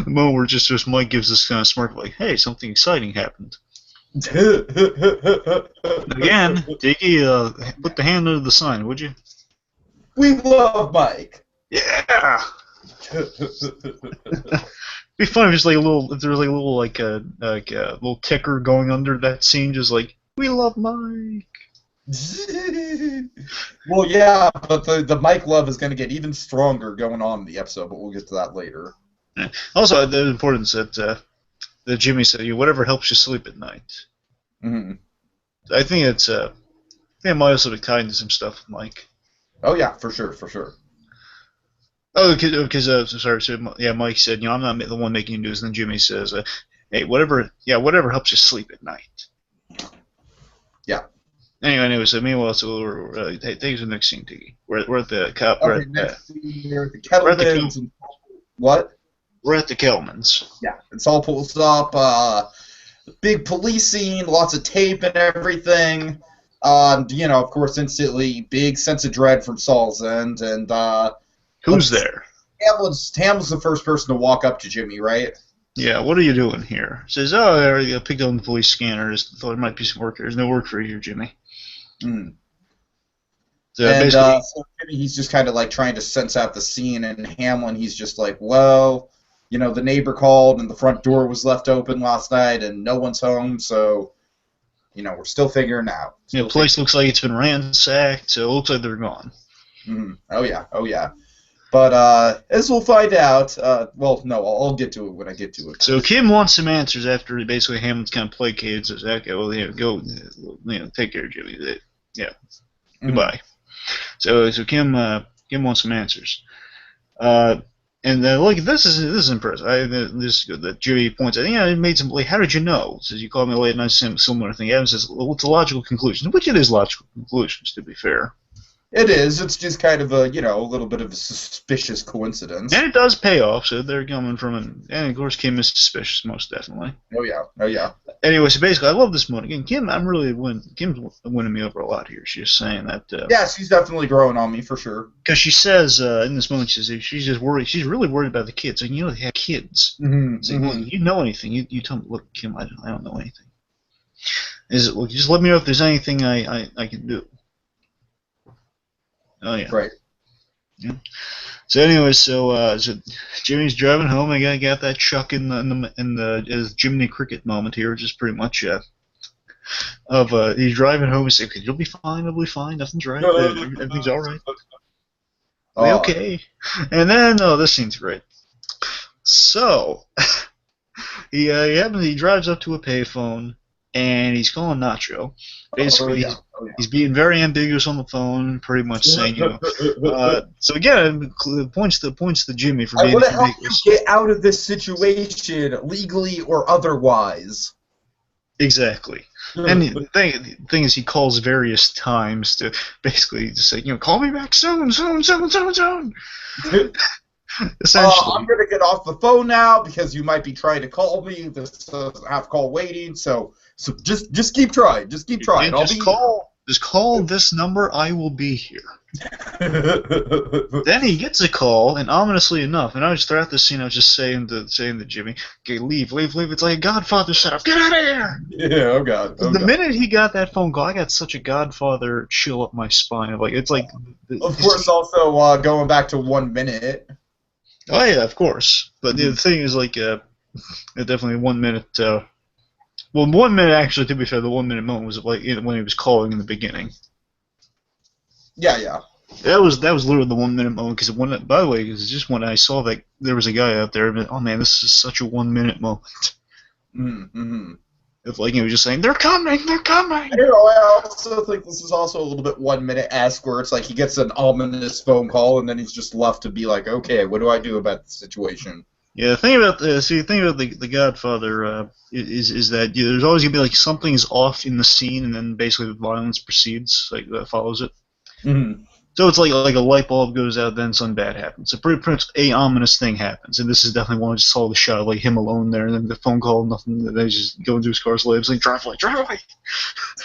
moment where just Mike gives this kind of smirk like, hey, something exciting happened. Again, Tiki, put the hand under the sign, would you? We love Mike. Yeah. Be funny if there's like a little, little ticker going under that scene, just like we love Mike. Well, yeah, but the Mike love is going to get even stronger going on in the episode, but we'll get to that later. Yeah. Also, the importance that Jimmy said, whatever helps you sleep at night. Mm-hmm. I think it's I might also be tied into some stuff with Mike. Oh yeah, for sure. Oh, because sorry. So Mike said, I'm not the one making you do this. And then Jimmy says, hey, whatever helps you sleep at night. Yeah. Anyway, so meanwhile, so take us to the next scene, Tiki. We're at the Okay, next we're at the we're at the Kettlemans and what? we're at the Kelmans. Yeah, it's all pulls up. Big police scene, lots of tape and everything. Of course, instantly big sense of dread from Saul's end, and Who's there? Hamlin's the first person to walk up to Jimmy, right? Yeah, what are you doing here? Says, oh, I already picked up the police scanner. Just thought there might be some work here. There's no work for you here, Jimmy. Mm. So And basically, so Jimmy, he's just kind of like trying to sense out the scene, and Hamlin, he's just like, well, the neighbor called, and the front door was left open last night, and no one's home, so, we're still figuring out. the place looks like it's been ransacked, so it looks like they're gone. Oh yeah. But as we'll find out, well, no, I'll get to it when I get to it. So Kim wants some answers after basically Hamlin's kind of placated. Says, okay, well, go, take care, Jimmy. Yeah, goodbye. So Kim wants some answers. And look, this is impressive. This is good that Jimmy points out. Yeah, it made some. Like, how did you know? Says you called me late night, similar thing. Adam says, well, it's a logical conclusion, which it is logical conclusions, to be fair. It is. It's just kind of a little bit of a suspicious coincidence. And it does pay off. So they're coming from and of course Kim is suspicious, most definitely. Oh yeah. Anyway, so basically, I love this moment. Again, Kim's winning me over a lot here. She's saying that. Yeah, she's definitely growing on me for sure. Because she says in this moment, she says she's just worried. She's really worried about the kids. Like, they have kids. Look, you know anything? You tell me. Look, Kim, I don't know anything. Look, just let me know if there's anything I can do. Oh yeah. Right. Yeah. So anyway, so Jimmy's driving home. I got that Chuck in the Jiminy Cricket moment here, which is pretty much he's driving home and saying, "Okay, you'll be fine. It'll be fine. Nothing's right. Everything's all right. Okay." And then this scene's great. So he drives up to a payphone and he's calling Nacho. Basically, he's being very ambiguous on the phone, pretty much saying, so again, points to Jimmy for being ambiguous. I want to help you get out of this situation, legally or otherwise. Exactly. And the thing is, he calls various times to basically just say, call me back soon. Essentially. I'm going to get off the phone now because you might be trying to call me. This doesn't have call waiting, so just keep trying. Just keep trying. Just call this number. I will be here. Then he gets a call, and ominously enough, and I was throughout the scene, I was just saying to Jimmy, "Okay, leave. It's like a Godfather setup. Get out of here!" Yeah, oh god. The minute he got that phone call, I got such a Godfather chill up my spine. Of course, also going back to 1 minute. Oh yeah, of course. But the thing is, definitely 1 minute. Well, 1 minute actually. To be fair, the 1 minute moment was when he was calling in the beginning. Yeah. That was literally the 1 minute moment. Because by the way, because just when I saw that there was a guy out there, oh man, this is such a 1 minute moment. It's he was just saying, "They're coming, they're coming." I also think this is also a little bit 1 minute-esque, where it's like he gets an ominous phone call, and then he's just left to be like, "Okay, what do I do about the situation?" Yeah, the thing about the Godfather is that there's always gonna be something is off in the scene, and then basically the violence proceeds, that follows it. So it's like a light bulb goes out, then something bad happens. So pretty much a ominous thing happens, and this is definitely one I just saw the shot of him alone there, and then the phone call, nothing. Then he's just going through his car's lips, drive away.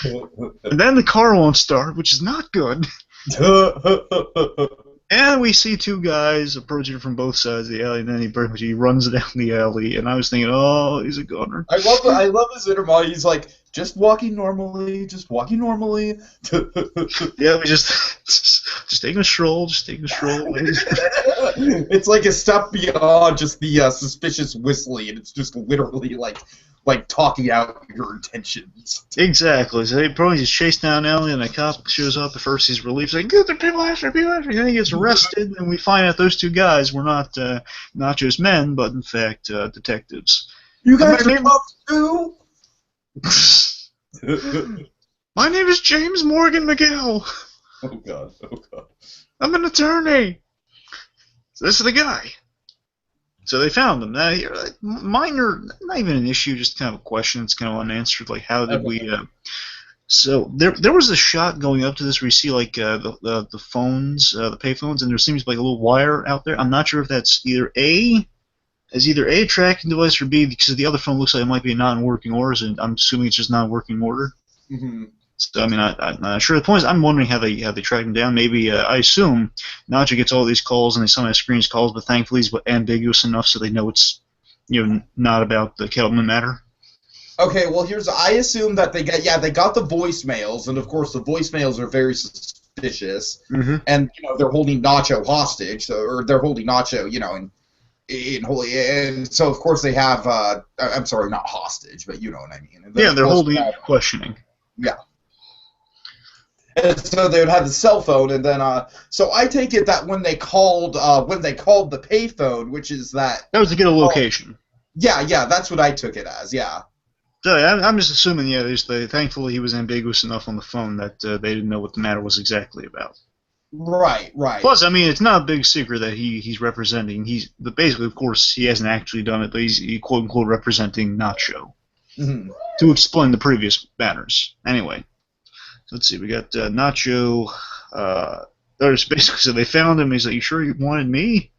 And then the car won't start, which is not good. And we see two guys approaching from both sides of the alley, and then he runs down the alley, and I was thinking, oh, he's a gunner. I love his interview. He's like, just walking normally. Yeah, we just taking a stroll, It's like a step beyond just the suspicious whistling, and it's just literally like talking out your intentions. Exactly. So he probably just chased down alley, and a cop shows up. At first, he's relieved, saying, "Good, there are people after." And then he gets arrested, and we find out those two guys were not Nacho's men, but in fact detectives. You guys are cops too? My name is James Morgan Miguel. Oh God. I'm an attorney. So this is the guy. So they found him. Now, minor, not even an issue, just kind of a question. It's kind of unanswered. How did we So there was a shot going up to this where you see like the phones, the pay phones, and there seems like a little wire out there. I'm not sure if that's either a tracking device or B because the other phone looks like it might be not in working order, and I'm assuming it's just not in working order. Mm-hmm. So I mean, I'm not sure. The point is, I'm wondering how they track him down. Maybe I assume Nacho gets all these calls and they somehow screens calls, but thankfully he's ambiguous enough so they know it's not about the Kettleman matter. Okay, well, I assume that they got the voicemails, and of course the voicemails are very suspicious, and they're holding Nacho hostage, or they're holding Nacho, and so of course they have, I'm sorry, not hostage, but you know what I mean. And they're holding it questioning. Yeah. And so they would have the cell phone, and then so I take it that when they called the payphone, which is that was to get a location. Yeah, that's what I took it as. Yeah. So I'm just assuming, thankfully he was ambiguous enough on the phone that they didn't know what the matter was exactly about. Right. Plus, I mean, it's not a big secret that he's representing. Basically, of course, he hasn't actually done it, but he's quote unquote representing Nacho to explain the previous matters. Anyway, so let's see. We got Nacho. So they found him. He's like, "You sure you wanted me?"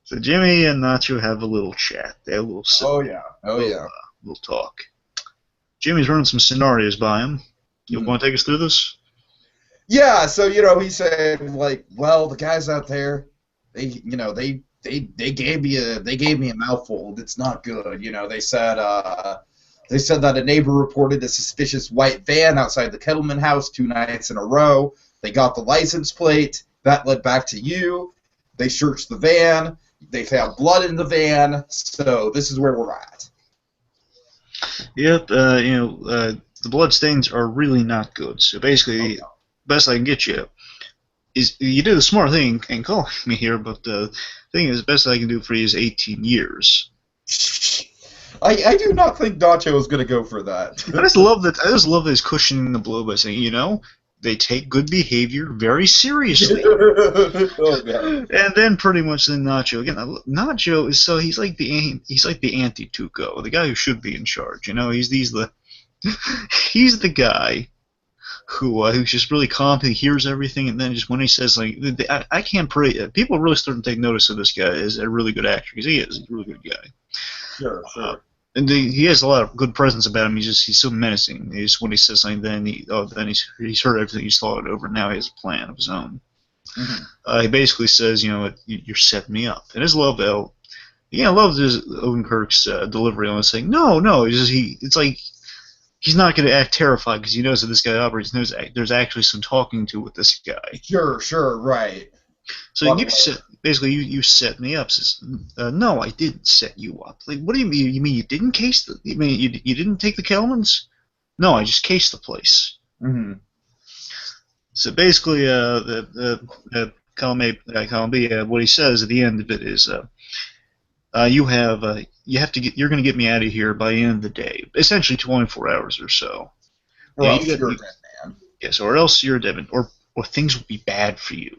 So Jimmy and Nacho have a little chat. They have a little little talk. Jimmy's running some scenarios by him. You want to take us through this? Yeah. So he said like, well, the guys out there, they gave me a mouthful. It's not good. They said that a neighbor reported a suspicious white van outside the Kettleman house 2 nights in a row. They got the license plate. That led back to you. They searched the van. They found blood in the van, so this is where we're at. Yep, the blood stains are really not good. So basically, the best I can get you is you did a smart thing and calling me here, but the thing is, the best I can do for you is 18 years. I do not think Nacho is going to go for that. I just love that he's cushioning the blow by saying, they take good behavior very seriously. And then pretty much Nacho again. Nacho is he's like the anti-Tuco, the guy who should be in charge. He's the guy who's just really calm. He hears everything, and then just when he says I can't pray. People are really starting to take notice of this guy as a really good actor because he's a really good guy. Sure. And he has a lot of good presence about him. He's so menacing. When he says something, then he's heard everything, he's thought it over. Now he has a plan of his own. He basically says, you're setting me up. And his love, I love his Odenkirk's delivery on it, saying, no. It's like he's not going to act terrified because he knows that this guy operates. Knows there's actually some talking to with this guy. Sure, right. So you set me up. Says, no, I didn't set you up. Like, what do you mean? You mean you didn't case you mean you didn't take the Kellermans? No, I just cased the place. So basically, column B, what he says at the end of it is, you're going to get me out of here by the end of the day, essentially 24 hours or so. Or else you're a dead man. Yes, or else you're a dead man, or things will be bad for you.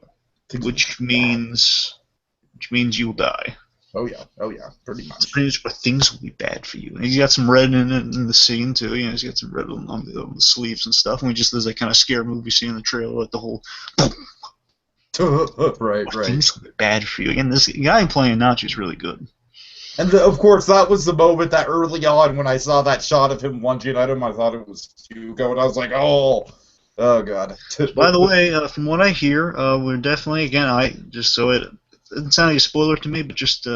Which means you'll die. Oh yeah, pretty much. It's pretty much where things will be bad for you. And he's got some red in the scene too. He's got some red on the sleeves and stuff. And there's that kind of scare movie scene in the trailer, like the whole. right. Things will be bad for you. Again, this guy playing Nacho is really good. And of course, that was the moment that early on when I saw that shot of him lunging at him, I thought it was Hugo, and I was like, oh god. By the way, from what I hear, we're definitely it doesn't sound like a spoiler to me, but just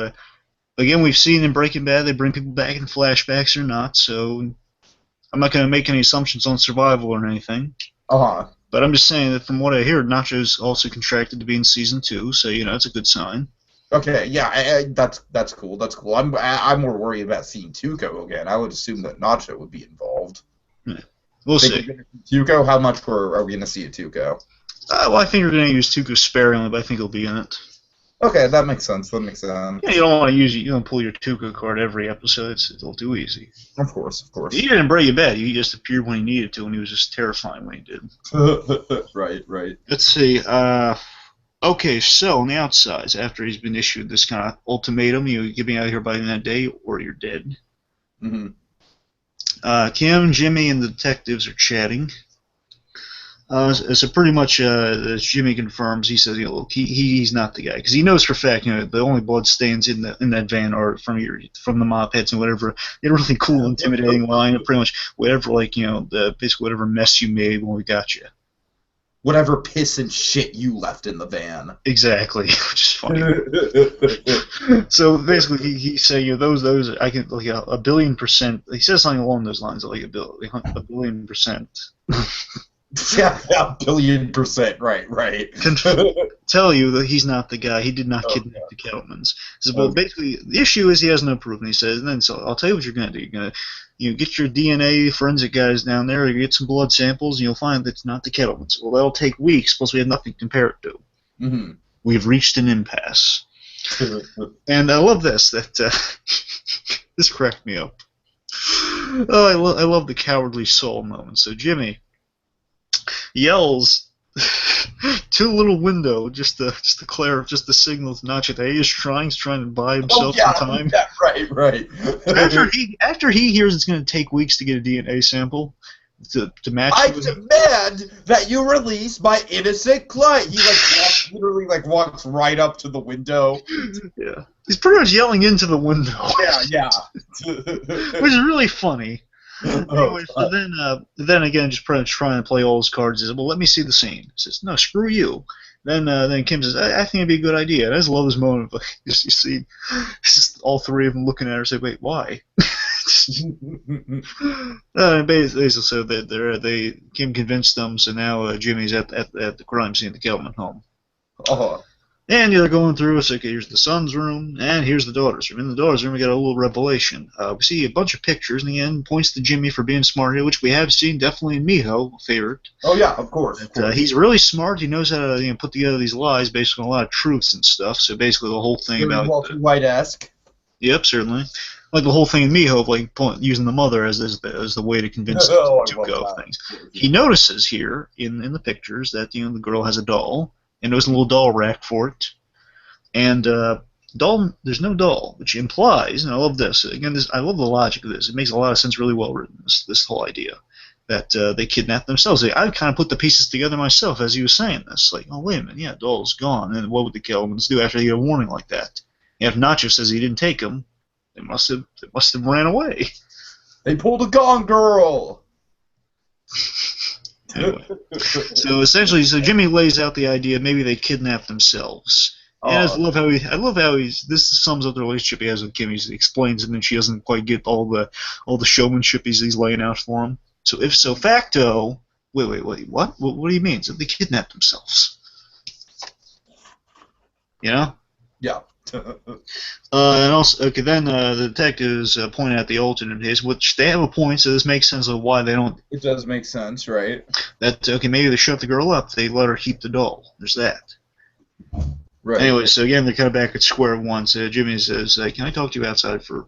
again, we've seen in Breaking Bad they bring people back in flashbacks or not, so I'm not going to make any assumptions on survival or anything. But I'm just saying that from what I hear, Nacho's also contracted to be in season 2, so it's a good sign. Okay, yeah, that's cool. I'm more worried about seeing Tuco again. I would assume that Nacho would be involved. Yeah. We'll see. Tuco, how much are we going to see a Tuco? Well, I think we're going to use Tuco sparingly, but I think he'll be in it. Okay, that makes sense. Yeah, you don't want to you don't pull your Tuco card every episode. It's a little too easy. Of course. He didn't break your bed. He just appeared when he needed to, and he was just terrifying when he did. Right. Let's see. Okay, so on the outsides, after he's been issued this kind of ultimatum, get me out of here by the end of the day, or you're dead. Kim, Jimmy, and the detectives are chatting. So pretty much, as Jimmy confirms, he says, look, he's not the guy, because he knows for a fact, the only blood stains in that van are from the mop heads and whatever. They had a really cool, intimidating line of pretty much whatever, basically whatever mess you made when we got you. Whatever piss and shit you left in the van. Exactly, which is funny. So basically, he's saying, those I can like a billion %. He says something along those lines, like a billion %. Yeah, $1 billion %. Right. Tell you that he's not the guy. He did not kidnap the Kettlemans. So, but basically, the issue is he has no proof. And he says, so I'll tell you what you're going to do. You're going to get your DNA forensic guys down there. You get some blood samples, and you'll find that it's not the Kettlemans. Well, that'll take weeks. Plus, we have nothing to compare it to. Mm-hmm. We've reached an impasse. And I love this. This cracked me up. Oh, I love the cowardly Saul moment. So Jimmy yells to the little window just to signal to Nacho that he's trying to buy himself some time. Yeah, right. After he hears it's going to take weeks to get a DNA sample to match. I demand that you release my innocent client. He literally walks right up to the window. Yeah, he's pretty much yelling into the window. Yeah. Which is really funny. Anyway, so then again, just pretty much trying to play all his cards. He says, well, let me see the scene. He says, no, screw you. Then Kim says, I think it'd be a good idea. And I just love this moment. You see, it's just all three of them looking at her and say, wait, why? Basically, so that Kim convinced them. So now Jimmy's at the crime scene, the Kettleman home. And they're going through. So okay, here's the son's room, and here's the daughter's room. In the daughter's room, we got a little revelation. We see a bunch of pictures, and the end points to Jimmy for being smart here, which we have seen definitely in Miho, favorite. Oh yeah, of course. He's really smart. He knows how to put together these lies based on a lot of truths and stuff. So basically, the whole thing about Walter White-esque. Yep, certainly. Like the whole thing in Miho, using the mother as the way to convince him to go of things. He notices here in the pictures that the girl has a doll. And there's a little doll rack for it. And there's no doll, which implies, and I love this, again, I love the logic of this. It makes a lot of sense, really well written, this whole idea, that they kidnapped themselves. I kind of put the pieces together myself as he was saying this. Like, oh, wait a minute, yeah, doll's gone. And what would the Kettlemans do after they get a warning like that? And if Nacho says he didn't take them, they must have ran away. They pulled a Gone Girl! Anyway, so essentially, Jimmy lays out the idea maybe they kidnapped themselves. And I love how this sums up the relationship he has with Kim. He explains it, and she doesn't quite get all the showmanship he's laying out for him. So if so facto, wait, what? What do you mean? So they kidnapped themselves? Yeah. And also, okay, then the detectives point out the alternate case, which they have a point, so this makes sense of why they don't. It does make sense, right? That maybe they shut the girl up. They let her keep the doll. There's that. Right. Anyway, so again, they're kind of back at square one. So Jimmy says, "Can I talk to you outside for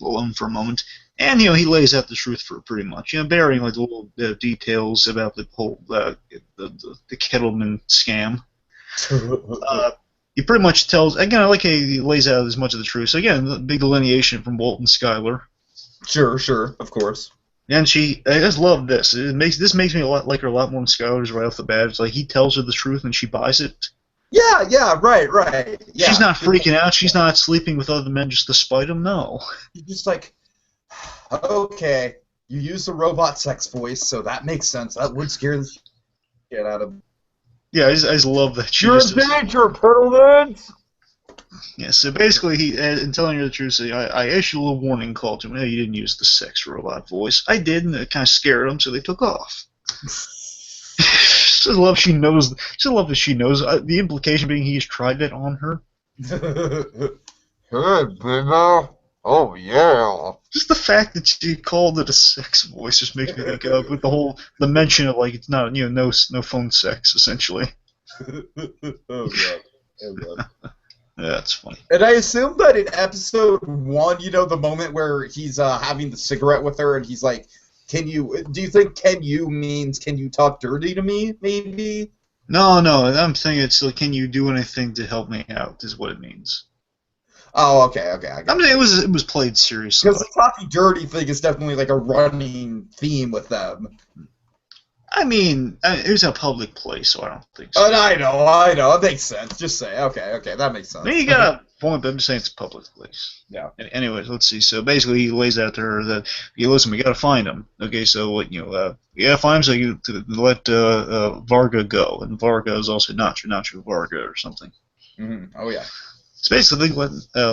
alone for a moment?" And he lays out the truth for pretty much, bearing like the little details about the whole the Kettleman scam. He pretty much tells, again, I like how he lays out as much of the truth. So again, the big delineation from Walt and Skyler. Sure, of course. And I just love this. This makes me like her a lot more than Skyler's right off the bat. It's like he tells her the truth and she buys it. Yeah, right. Yeah. She's not freaking out. She's not sleeping with other men just to spite him. No. You're just like, okay, you use the robot sex voice, so that makes sense. That would scare the shit out of. Yeah, I just love that. You're in danger, Petalman! Yeah, so basically, in telling her the truth, I issued a little warning call to him. Hey, you didn't use the sex robot voice. I did, and it kind of scared them, so they took off. Just love she knows. Just love that she knows. The implication being he's tried it on her. Hey, baby. Oh yeah. Just the fact that she called it a sex voice just makes me think of with the mention of like it's not no phone sex essentially. Oh god. Yeah, that's funny. And I assume that in episode 1, the moment where he's having the cigarette with her and he's like, do you think can you means can you talk dirty to me, maybe? No, I'm saying it's like, can you do anything to help me out is what it means. Oh, okay, I I got mean, it. it was played seriously. Because the talking dirty thing is definitely like a running theme with them. I mean, it was a public place, so I don't think so. And I know, it makes sense. Just say, okay, that makes I mean, sense. you got a point, but I'm just saying it's a public place. Yeah. Anyways, let's see. So basically, he lays out to her that, listen, we gotta find him. Okay, so what, you gotta find him so you to let Varga go, and Varga is also Nacho Varga or something. Mm-hmm. Oh yeah. So basically, let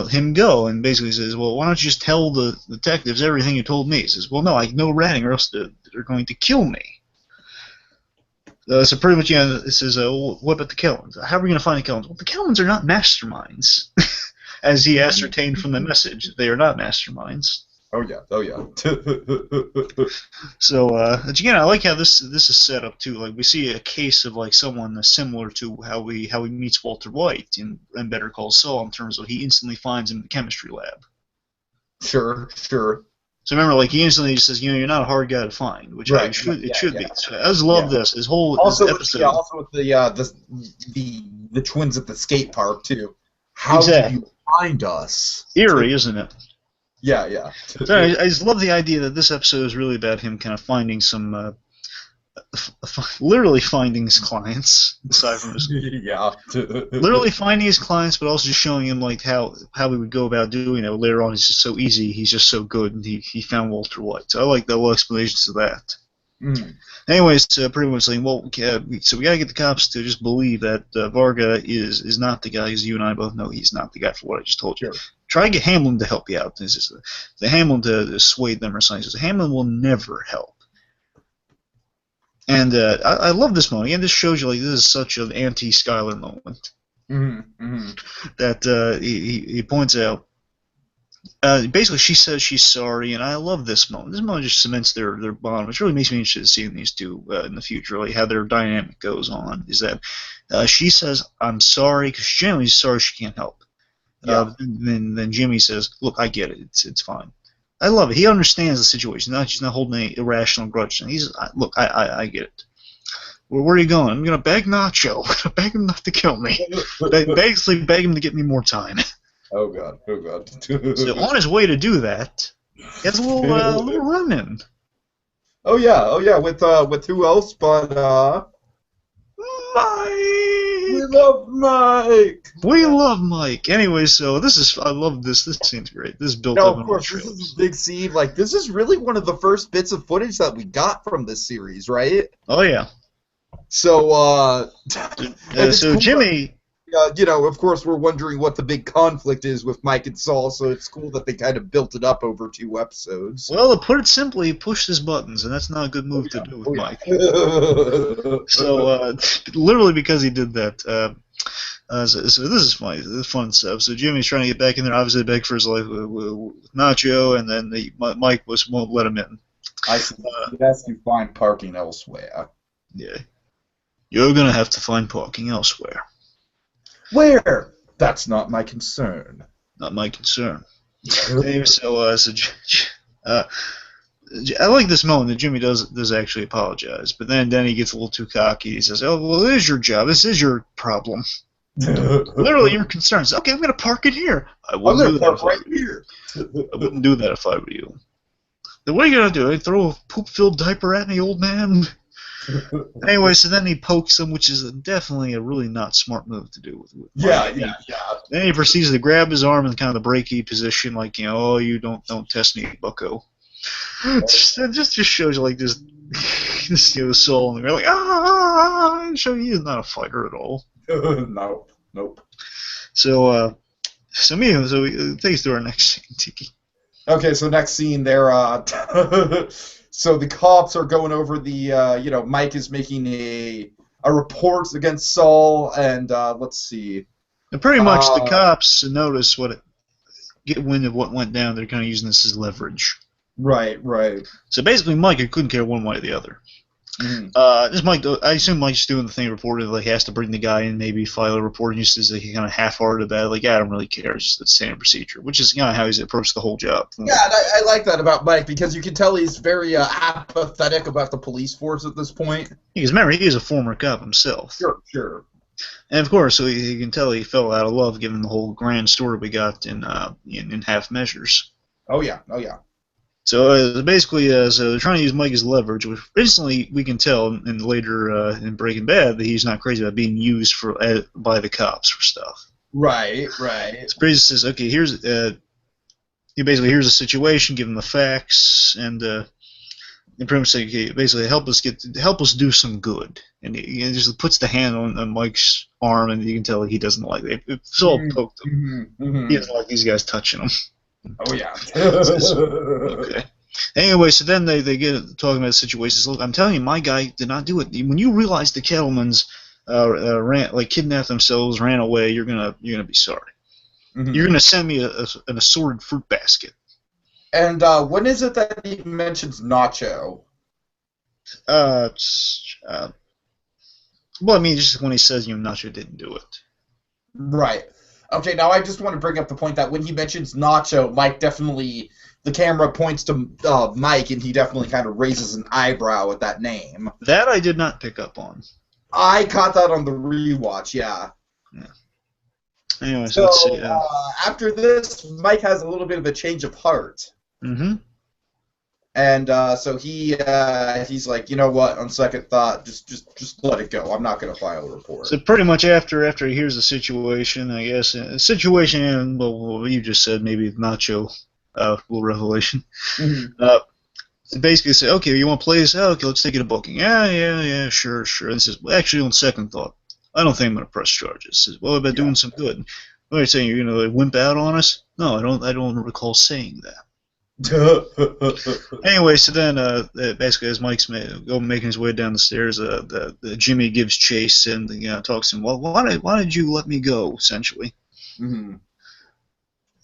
him go, and basically says, well, why don't you just tell the detectives everything you told me? He says, well, no, I know ratting, or else they're going to kill me. So pretty much, it says, what about the Kellans? How are we going to find the Kellans? Well, the Kellans are not masterminds. As he ascertained from the message, they are not masterminds. Oh yeah. So, again, I like how this is set up too. Like we see a case of like someone similar to how he meets Walter White in Better Call Saul in terms of he instantly finds him in the chemistry lab. Sure. So remember, like he instantly just says, you're not a hard guy to find, which Right. It should be. So I just love this. His whole episode. Also with the twins at the skate park too. How did you find us? Eerie, isn't it? Yeah. So I just love the idea that this episode is really about him kind of finding some, literally finding his clients, aside from his, yeah, literally finding his clients, but also just showing him like how he would go about doing it. Later on, it's just so easy. He's just so good, and he found Walter White. So I like the little explanations of that. Mm. Anyways, pretty much saying, well, so we gotta get the cops to just believe that Varga is not the guy, because you and I both know he's not the guy for what I just told you. Sure. Try to get Hamlin to help you out. This is the Hamlin to sway them or something. He says Hamlin will never help. And I love this moment. Again, this shows you like this is such an anti-Skyler moment. Mm-hmm. That he points out. Basically, she says she's sorry, and I love this moment. This moment just cements their bond, which really makes me interested in seeing these two in the future, like how their dynamic goes on. Is that she says, I'm sorry, because generally she's sorry she can't help. Yeah. Then Jimmy says, look, I get it. It's fine. I love it. He understands the situation. She's not holding any irrational grudge. He's look, I get it. Well, where are you going? I'm gonna beg Nacho. I'm gonna beg him not to kill me. Basically, beg him to get me more time. Oh god. So on his way to do that, he has a little run-in. Oh yeah. With who else but Mike. We love Mike. We love Mike. Anyway, so I love this. This scene's great. This is built up. Of course, this is a big scene. Like this is really one of the first bits of footage that we got from this series, right? Oh yeah. So so cool Jimmy. Of course, we're wondering what the big conflict is with Mike and Saul, so it's cool that they kind of built it up over 2 episodes. Well, to put it simply, he pushed his buttons, and that's not a good move to do with Mike. So, literally because he did that. So this is funny. This is fun stuff. So Jimmy's trying to get back in there, obviously beg for his life with Nacho, and then Mike won't let him in. I see. He has to find parking elsewhere. Yeah. You're going to have to find parking elsewhere. Where? That's not my concern. Not my concern. Anyway, I like this moment that Jimmy does actually apologize, but then he gets a little too cocky. He says, "Oh, well, it is your job. This is your problem. Literally, your concerns. Okay, I'm going to park it here. I'm going to park right here. I wouldn't do that if I were you. Then what are you going to do? Throw a poop-filled diaper at me, old man?" Anyway, so then he pokes him, which is definitely a really not smart move to do. With yeah. Then he proceeds to grab his arm in kind of the breaky position, like, oh, you don't test me, bucko. Just shows you like this the soul, and they're like, show he is not a fighter at all. Nope. So we take us to our next scene, Tiki. Okay, so next scene, they're so the cops are going over the Mike is making a report against Saul, and let's see. And pretty much the cops notice get wind of what went down. They're kind of using this as leverage. Right. So basically, Mike couldn't care one way or the other. This Mike, I assume Mike's doing the thing reported, like he has to bring the guy in, maybe file a report, and just like, he kind of half-hearted about it, like, I don't really care, it's just the standard procedure, which is kind of how he's approached the whole job. Yeah, I like that about Mike, because you can tell he's very apathetic about the police force at this point. Because remember, he is a former cop himself. Sure. And of course, so you can tell he fell out of love given the whole grand story we got in Half Measures. Oh yeah, oh yeah. So basically, so they're trying to use Mike as leverage, which instantly we can tell in later in Breaking Bad that he's not crazy about being used for by the cops for stuff. Right, right. So Brady says, okay, he basically here's the situation, give him the facts, and pretty much say, okay, basically help us do some good. And he just puts the hand on Mike's arm, and you can tell he doesn't like it. If Saul poked him, he doesn't like these guys touching him. Oh yeah. Okay. Anyway, so then they get talking about the situation. Look, I'm telling you, my guy did not do it. When you realize the Kettlemans kidnapped themselves, ran away, you're gonna be sorry. You're gonna send me an assorted fruit basket. And when is it that he mentions Nacho? Well, I mean, just when he says Nacho didn't do it. Right. Okay, now I just want to bring up the point that when he mentions Nacho, Mike definitely, the camera points to Mike, and he definitely kind of raises an eyebrow at that name. That I did not pick up on. I caught that on the rewatch, yeah. Anyway, so let's see. After this, Mike has a little bit of a change of heart. Mm-hmm. And so he's like, you know what? On second thought, just let it go. I'm not going to file a report. So pretty much after he hears the situation, I guess situation and what you just said, maybe Nacho, little revelation. Mm-hmm. So basically say, okay, you want to play this out? Okay, let's take it to booking. Yeah, sure. And he says, well, actually, on second thought, I don't think I'm going to press charges. He says, well, about doing some good. What are you saying? You're going to wimp out on us? No, I don't recall saying that. Anyway, so then basically as Mike's making his way down the stairs, the Jimmy gives chase and talks to him. Well, why did you let me go? Essentially, and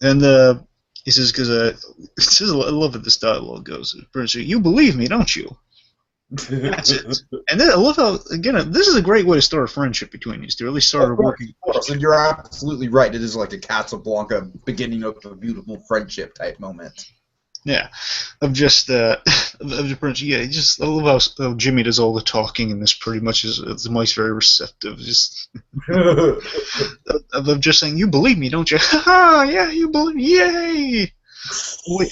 he says because I love that this dialogue goes. You believe me, don't you? That's it. And then I love how again this is a great way to start a friendship between these two. At least start working. And you're absolutely right. It is like a Casablanca beginning of a beautiful friendship type moment. Yeah, I just I love how Jimmy does all the talking in this. Pretty much is Mike's very receptive. Just I'm just saying, you believe me, don't you? Ha! Yeah, you believe me. Yay!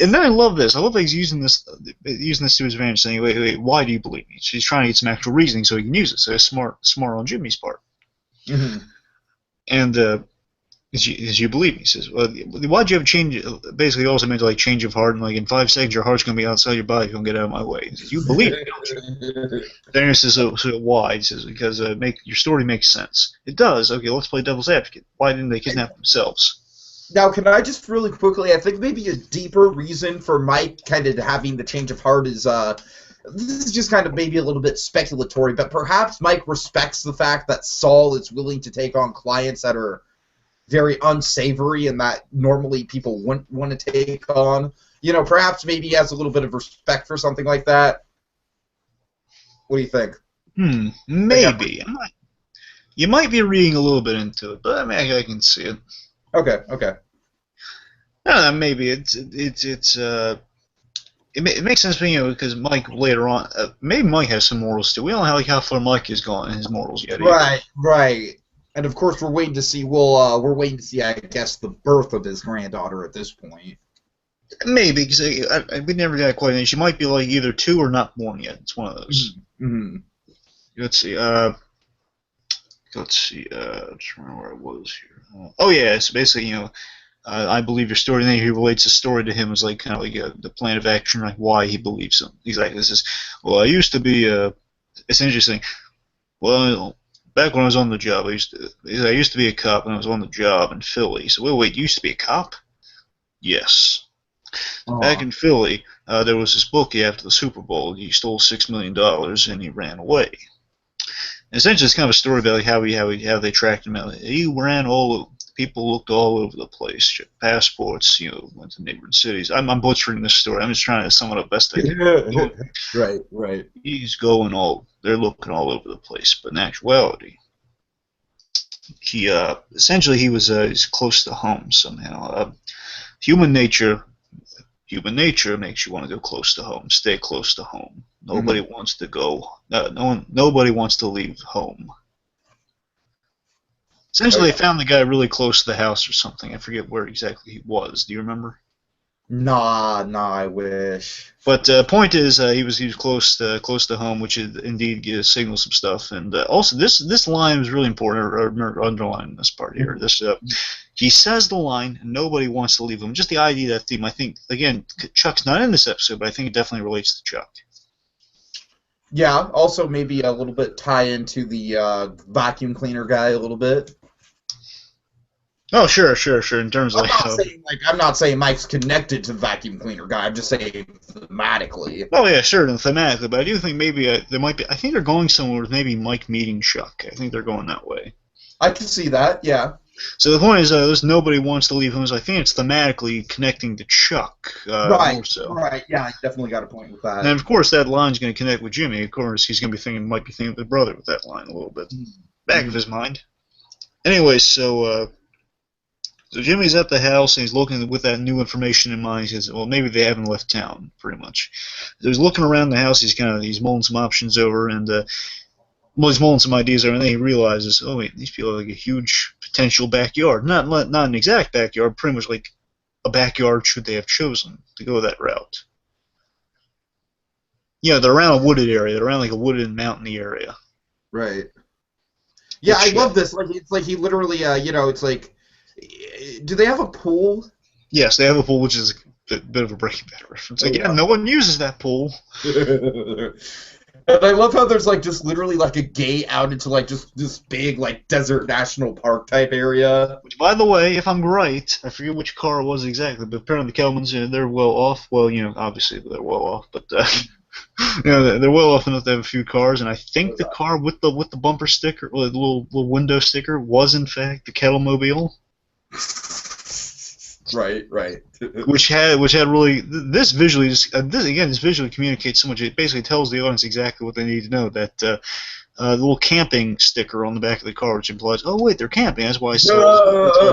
And then I love this. I love that he's using this to his advantage, saying, "Wait, why do you believe me?" So he's trying to get some actual reasoning so he can use it. So it's smart on Jimmy's part. And As you believe me, he says, well, why'd you have change? Basically, also meant like change of heart, and like in 5 seconds, your heart's gonna be outside your body. Don't get out of my way. He says, you believe me, don't you? Then he says, so why? He says, because your story makes sense. It does. Okay, let's play devil's advocate. Why didn't they kidnap themselves? Now, can I just really quickly? I think maybe a deeper reason for Mike kind of having the change of heart is this is just kind of maybe a little bit speculatory, but perhaps Mike respects the fact that Saul is willing to take on clients that are very unsavory and that normally people wouldn't want to take on. Perhaps maybe he has a little bit of respect for something like that. What do you think? Maybe. You might be reading a little bit into it, but I mean, I can see it. Okay. I don't know, maybe it makes sense, because Mike later on, maybe Mike has some morals too. We don't know how far Mike has gone in his morals yet. Right. And of course, we're waiting to see. We're waiting to see, I guess, the birth of his granddaughter at this point. Maybe because we never got quite in. She might be like either 2 or not born yet. It's one of those. Mm-hmm. Let's see. I'm trying to remember where I was here. Oh yeah, so basically, I believe your story. And then he relates the story to him as like kind of like the plan of action, like why he believes him. He's like, this is. Well, I used to be. It's interesting. Well. Back when I was on the job, I used to be a cop, and I was on the job in Philly. So, wait, you used to be a cop? Yes. Back in Philly, there was this bookie after the Super Bowl. He stole $6 million, and he ran away. And essentially, it's kind of a story about like how they tracked him out. He ran all over. People looked all over the place. Checked passports, went to neighboring cities. I'm butchering this story. I'm just trying to sum it up best I can. Right. He's going all. They're looking all over the place, but in actuality, he essentially he's close to home somehow. Human nature makes you want to go close to home, stay close to home. Nobody wants to go. Nobody wants to leave home. Essentially, they found the guy really close to the house or something. I forget where exactly he was. Do you remember? Nah, I wish. But point is, he was close to home, which is, indeed signals some stuff. And also, this line is really important, or underline this part here. This he says the line, "Nobody wants to leave him." Just the idea of that theme. I think again, Chuck's not in this episode, but I think it definitely relates to Chuck. Yeah. Also, maybe a little bit tie into the vacuum cleaner guy a little bit. Oh, sure. In terms of I'm not saying Mike's connected to the vacuum cleaner guy. I'm just saying thematically. Oh yeah, sure, thematically, but I do think maybe there might be. I think they're going somewhere with maybe Mike meeting Chuck. I think they're going that way. I can see that. Yeah. So the point is, there's nobody wants to leave him. So I think it's thematically connecting to Chuck. Right. More so. Right. Yeah, I definitely got a point with that. And of course, that line's going to connect with Jimmy. Of course, he's going to be might be thinking of the brother with that line a little bit back of his mind. Anyway, so Jimmy's at the house and he's looking with that new information in mind. He says, "Well, maybe they haven't left town, pretty much." So he's looking around the house. He's mulling some options over, and he's mulling some ideas over, and then he realizes, oh wait, these people have like a huge potential backyard. Not an exact backyard, pretty much like a backyard should they have chosen to go that route. Yeah, they're around a wooded area. They're around like a wooded and mountainy area. Right. Yeah, I love this. Like, it's like he literally, it's like, do they have a pool? Yes, they have a pool, which is a bit of a Breaking Bad reference. Again, no one uses that pool. And I love how there's like just literally like a gate out into like just this big like desert national park type area. Which, by the way, if I'm right, I forget which car it was exactly, but apparently the Kelmans, they're well off. Well, obviously they're well off, but they're well off enough to have a few cars. And I think the car with the bumper sticker, or the little window sticker, was in fact the Kettlemobile. Right. which had really this visually this visually communicates so much. It basically tells the audience exactly what they need to know. That the little camping sticker on the back of the car, which implies, oh wait, they're camping. That's why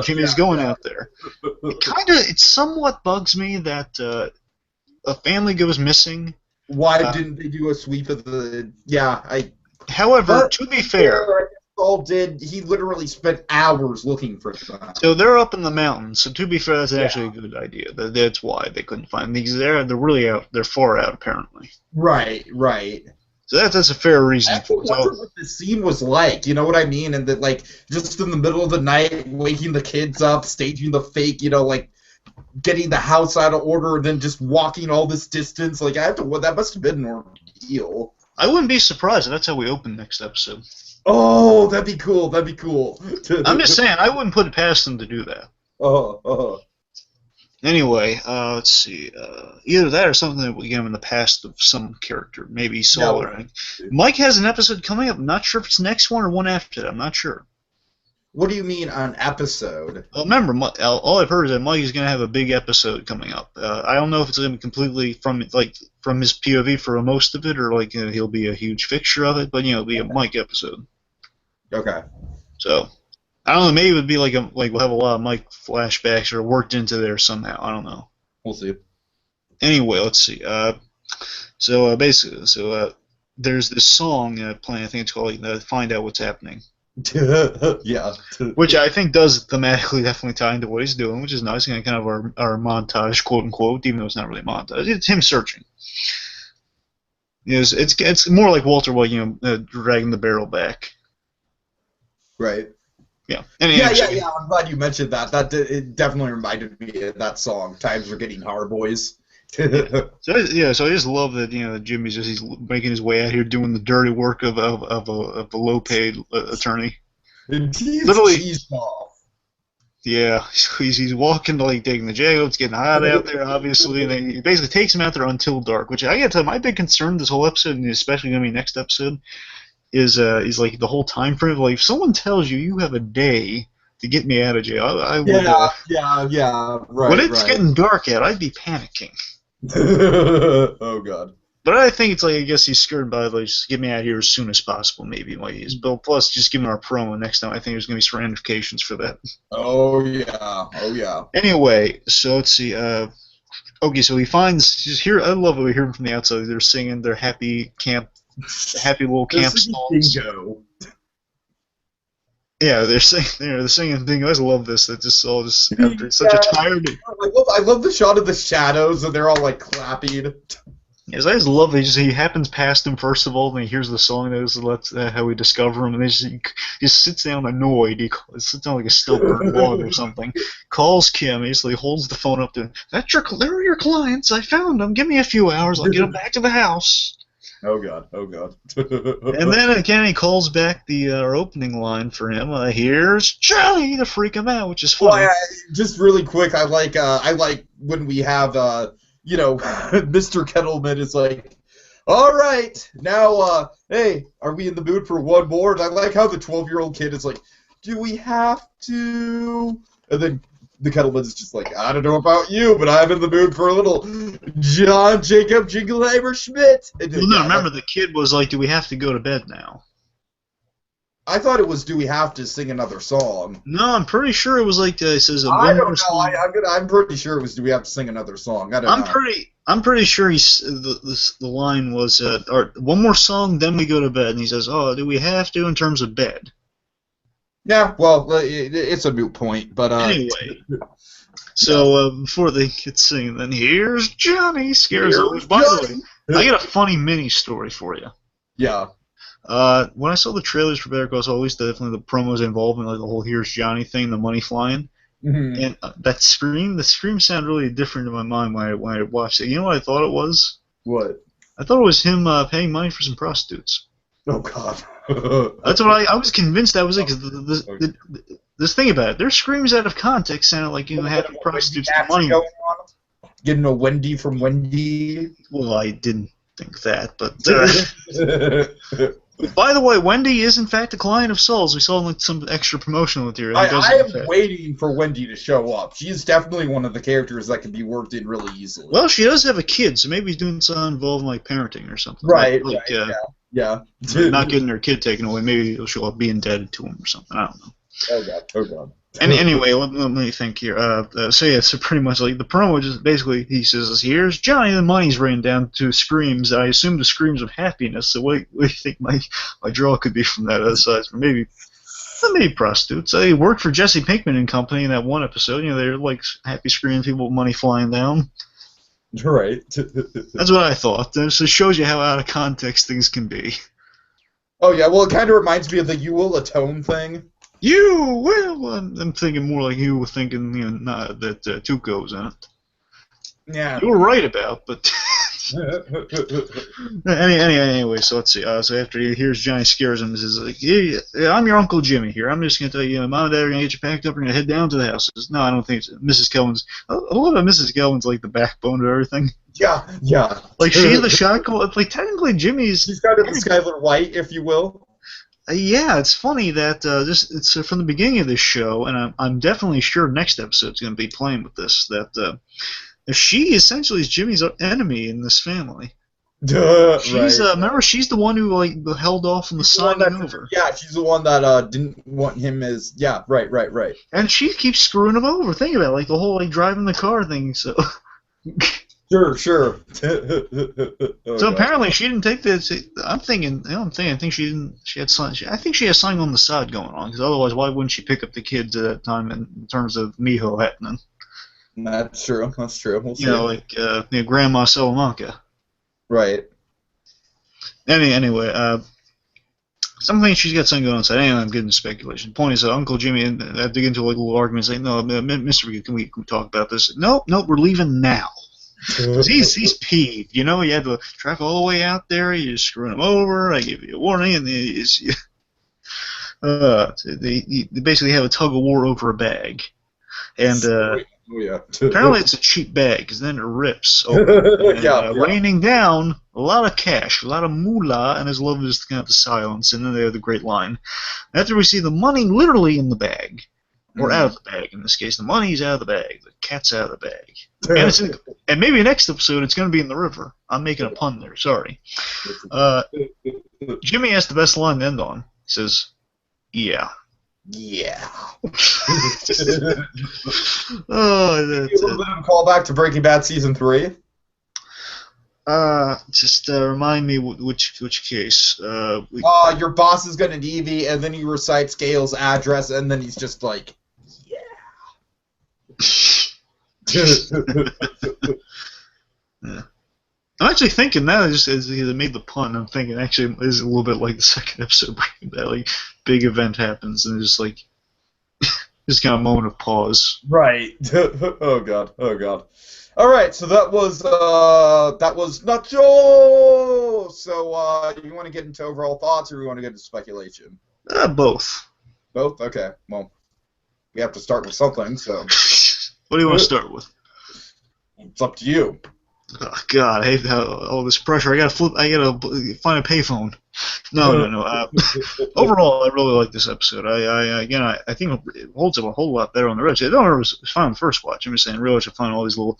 Jimmy's going out there. It somewhat bugs me that a family goes missing. Why didn't they do a sweep of the? Yeah, However, to be fair. Saul did. He literally spent hours looking for them. So they're up in the mountains. So to be fair, that's actually a good idea. That's why they couldn't find them, because they're really out. They're far out, apparently. Right. So that's a fair reason. I wonder what the scene was like. You know what I mean? And that, like, just in the middle of the night, waking the kids up, staging the fake, like getting the house out of order, and then just walking all this distance. Like, that must have been an ordeal. I wouldn't be surprised if that's how we open next episode. Oh, that'd be cool. I'm just saying, I wouldn't put it past them to do that. Anyway, let's see. Either that or something that we get in the past of some character. Maybe Saul. Or Mike has an episode coming up. I'm not sure if it's next one or one after that. I'm not sure. What do you mean an episode? Well, remember, all I've heard is that Mike is going to have a big episode coming up. I don't know if it's going to be completely from his POV for most of it, or like he'll be a huge fixture of it. But it'll be a Mike episode. Okay. So I don't know. Maybe it would be like we'll have a lot of Mike flashbacks or worked into there somehow. I don't know. We'll see. Anyway, let's see. Basically, there's this song playing. I think it's called "Find Out What's Happening." Yeah. Which I think does thematically definitely tie into what he's doing, which is nice. Kind of our montage, quote unquote, even though it's not really a montage. It's him searching. It's more like Walter White, dragging the barrel back. Right. Yeah. Yeah. I'm glad you mentioned that. It definitely reminded me of that song. Times Are Getting Hard, Boys. So I just love that Jimmy's he's making his way out here doing the dirty work of a low-paid attorney. Literally. Yeah, he's walking like taking the jail. It's getting hot out there, obviously, and then he basically takes him out there until dark. Which I gotta tell you, my big concern this whole episode, and especially gonna be next episode, is like the whole time frame. Like if someone tells you have a day to get me out of jail, I would. Yeah. Right. When it's getting dark out, I'd be panicking. Oh God. But I think it's like, I guess he's scared by just get me out of here as soon as possible, maybe. Like he's built. Plus, just give him our promo next time. I think there's gonna be some ramifications for that. Oh yeah. Anyway, so let's see. Okay, so he finds just here. I love what we hear from the outside. They're singing their happy little camp songs. Yeah, they're singing thing. I always love this. That just all just after such a Yeah, tired. I love the shot of the shadows, and they're all like clapping. Yes, I just love it. He happens past him first of all, and he hears the song. That's how we discover him, and he just sits down annoyed. He sits down like a still burnt log or something. Calls Kim. He holds the phone up to him. They're your clients. I found them. Give me a few hours. I'll get them back to the house. Oh god, oh god. And then again, he calls back the our opening line for him. Here's Johnny to freak him out, which is funny. Well, just really quick, I like when we have Mr. Kettleman is like, all right, now hey, are we in the mood for one more? And I like how the 12-year-old kid is like, do we have to? And then the Kettleman's just like, I don't know about you, but I'm in the mood for a little John Jacob Jingleheimer Schmidt. Well, no, remember the kid was like, do we have to go to bed now? I thought it was, do we have to sing another song? No, I'm pretty sure it was like it says. I don't know. I'm pretty sure it was, do we have to sing another song? I don't know. I'm pretty sure the line was, or one more song, then we go to bed. And he says, oh, do we have to in terms of bed? Yeah, well, it's a moot point, but anyway. So before they get singing, then here's Johnny scares them. By the way, I got a funny mini story for you. Yeah. When I saw the trailers for Better Call Saul, at least definitely the promos involving like the whole "Here's Johnny" thing, the money flying, and the scream sounded really different in my mind when I watched it. You know what I thought it was? What? I thought it was him paying money for some prostitutes. Oh God. That's what I was convinced that was it. Because this thing about it, their screams out of context sounded like happy prostitutes with money. Getting a Wendy from Wendy. Well, I didn't think that, but. By the way, Wendy is in fact a client of Saul's. We saw like some extra promotional material. I am waiting for Wendy to show up. She is definitely one of the characters that can be worked in really easily. Well, she does have a kid, so maybe he's doing something involved in like parenting or something. Right, yeah. Not getting her kid taken away. Maybe she'll be indebted to him or something. I don't know. Oh God. And anyway, let me think here. So pretty much like the promo just basically he says, "Here's Johnny." The money's written down to screams. I assume the screams of happiness. So what do you think my draw could be from that other side? Maybe prostitutes. They worked for Jesse Pinkman and Company in that one episode. They're like happy screaming people with money flying down. Right. That's what I thought. So it shows you how out of context things can be. Oh yeah, well it kind of reminds me of the "You Will Atone" thing. You will. I'm thinking more like you were thinking, that Tuco's in it. Yeah. You were right about, but anyway. So let's see. So after he hears Johnny scares him, he says like, yeah, "I'm your Uncle Jimmy here. I'm just gonna tell you, Mom and Dad are gonna get you packed up. We're gonna head down to the house." Says, "No, I don't think it's Mrs. Kelvin's." I love that Mrs. Kelvin's like the backbone of everything. Yeah. Like she's the shotgun. Like technically, Jimmy's. She's kind of the Skylar White, if you will. Yeah, it's funny that it's from the beginning of this show, and I'm definitely sure next episode's going to be playing with this, that she essentially is Jimmy's enemy in this family. She's right. Remember, she's the one who like held off from the signing over. Yeah, she's the one that didn't want him as. Yeah, right. And she keeps screwing him over. Think about it, like the whole like driving the car thing. So. Sure. So apparently she didn't take this. I think she didn't. She had something. I think she has something on the side going on. Because otherwise, why wouldn't she pick up the kids at that time in terms of Miho happening? That's true. We'll see. Like Grandma Salamanca. Right. Anyway, something she's got something going on. Anyway, I'm getting speculation. Point is that Uncle Jimmy and I have to get into like a little argument. Say, "No, Mr. Can we talk about this?" Nope, we're leaving now. He's peeved, he had to travel all the way out there. You're screwing him over. I gave you a warning, and they basically have a tug of war over a bag, and apparently it's a cheap bag because then it rips open, raining down a lot of cash, a lot of moolah, and his love is kind of the silence. And then they have the great line after we see the money literally in the bag. Or out of the bag in this case. The money's out of the bag. The cat's out of the bag. And maybe next episode it's going to be in the river. I'm making a pun there. Sorry. Jimmy has the best line to end on. He says, "Yeah." Yeah. That's a little bit of a callback to Breaking Bad season 3. Just remind me which case. Your boss is gonna need me, and then he recites Gale's address, and then he's just like, Yeah. I'm actually thinking now, just as they made the pun, I'm thinking actually it is a little bit like the second episode, that like big event happens and just like just kind of a moment of pause. Right. Oh god. Oh god. All right. So that was Nacho. So you want to get into overall thoughts, or you want to get into speculation? Both. Both. Okay. Well, we have to start with something. So What do you want to start with? it's up to you. Oh God, I hate all this pressure. I gotta find a payphone. No. Overall, I really like this episode. I think it holds up a whole lot better on the rest. I don't know, it was fine on the first watch. I'm just saying, really, I find all these little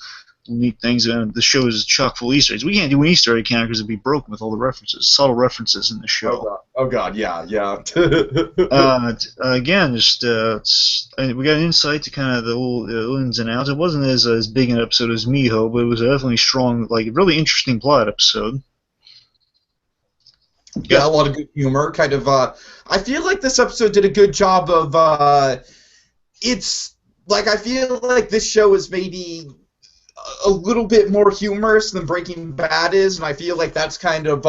neat things, and the show is chock full of Easter eggs. We can't do an Easter egg counter because it'd be broken with all the references, subtle references in the show. Oh god. Yeah. Again, we got an insight to kind of the little ins and outs. It wasn't as big an episode as Miho, but it was a definitely strong, like really interesting plot episode. Yeah, a lot of good humor. Kind of. I feel like this episode did a good job of. It's like I feel like this show is maybe a little bit more humorous than Breaking Bad is, and I feel like that's kind of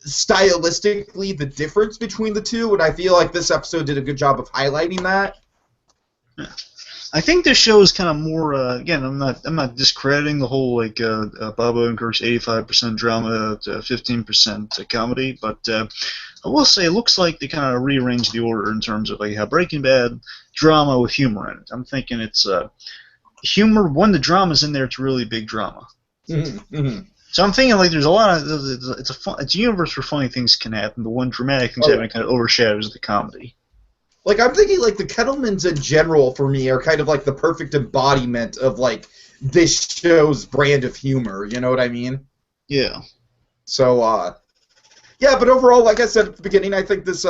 stylistically the difference between the two, and I feel like this episode did a good job of highlighting that. Yeah. I think this show is kind of more. Again, I'm not discrediting the whole like Bob Odenkirk's 85% drama to 15% comedy, but I will say it looks like they kind of rearranged the order in terms of like how Breaking Bad drama with humor in it. I'm thinking it's humor when the drama's in there. It's really big drama. Mm-hmm. So I'm thinking like there's a lot of it's a universe where funny things can happen, but when dramatic things happen, it kind of overshadows the comedy. Like, I'm thinking, like, the Kettlemans in general, for me, are kind of, like, the perfect embodiment of, like, this show's brand of humor, you know what I mean? Yeah. So, yeah, but overall, like I said at the beginning, I think this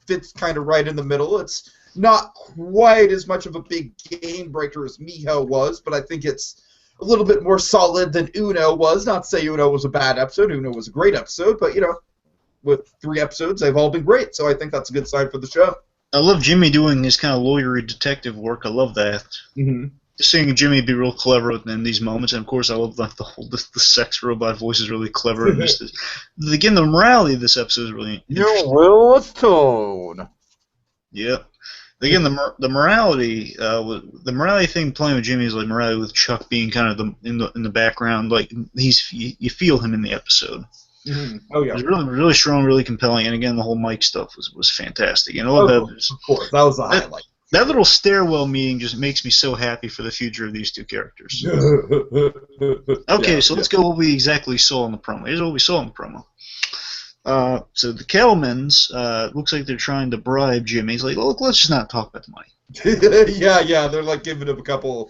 fits kind of right in the middle. It's not quite as much of a big game breaker as Miho was, but I think it's a little bit more solid than Uno was. Not to say Uno was a bad episode. Uno was a great episode, but, you know, with 3 episodes, they've all been great, so I think that's a good sign for the show. I love Jimmy doing his kind of lawyery detective work. I love that. Mm-hmm. Just seeing Jimmy be real clever in these moments, and of course I love like the sex robot voice is really clever. And just again, the morality of this episode is really interesting. You will atone. Yeah. Again, the morality thing playing with Jimmy is like morality with Chuck being kind of in the background, like you feel him in the episode. Mm-hmm. Oh yeah, it was really strong, really compelling, and again the whole Mike stuff was fantastic. And I love that. Of course, that was the highlight. That little stairwell meeting just makes me so happy for the future of these two characters. Okay, so let's go what we exactly saw in the promo. Here's what we saw in the promo. So the Kettlemans looks like they're trying to bribe Jimmy. He's like, look, let's just not talk about the money. yeah, they're like giving him a couple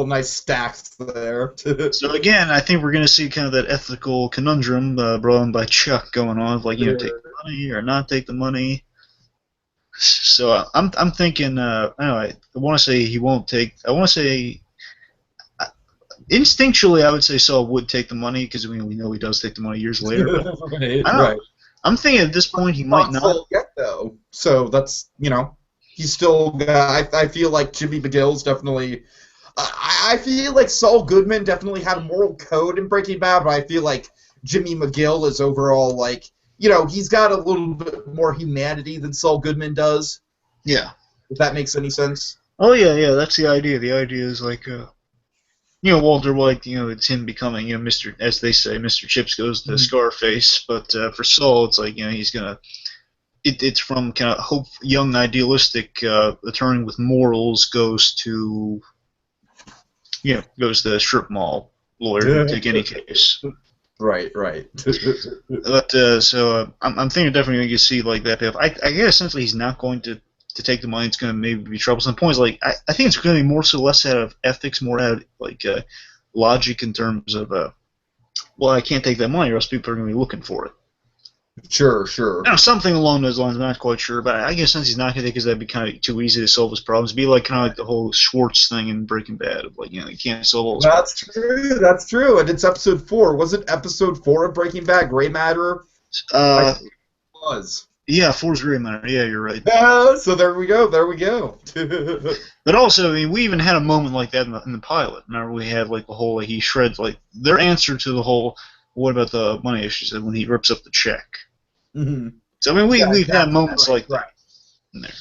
nice stacks there. So again, I think we're going to see kind of that ethical conundrum brought on by Chuck going on, of like, you know, take the money or not take the money. So I'm thinking, I don't know, I want to say he won't take. I want to say, instinctually, I would say Saul would take the money because we know he does take the money years later. But I don't know. I'm thinking at this point he might not. Yet though, so that's he's still. I feel like Jimmy McGill's definitely. I feel like Saul Goodman definitely had a moral code in Breaking Bad, but I feel like Jimmy McGill is overall like, he's got a little bit more humanity than Saul Goodman does. Yeah. If that makes any sense. Oh, yeah, that's the idea. The idea is like, Walter White, it's him becoming, Mr., as they say, Mr. Chips goes to Scarface, but for Saul, it's like, he's going to, it's from kind of young, idealistic, attorney with morals goes to the strip mall lawyer to take any case. Right. But so I'm thinking definitely going to see like that payoff. I guess essentially he's not going to take the money. It's going to maybe be troublesome. The point is like I think it's going to be more so less out of ethics, more out of like logic in terms of I can't take that money or else people are going to be looking for it. Sure, sure. Something along those lines. I'm not quite sure, but I guess since he's not going to, because that'd be kind of too easy to solve his problems. It'd be like kind of like the whole Schwartz thing in Breaking Bad, of like you can't solve all his problems. That's true. That's true. And it's episode 4. Was it episode 4 of Breaking Bad? Gray Matter. I Uh, think it was. yeah, Four's Gray Matter. Yeah, you're right. So there we go. There we go. But also, I mean, we even had a moment like that in the pilot. Remember, we had like the whole like he shreds like their answer to the whole what about the money issues when he rips up the check. hmm So I mean, we've had exactly. moments like that Right. in there.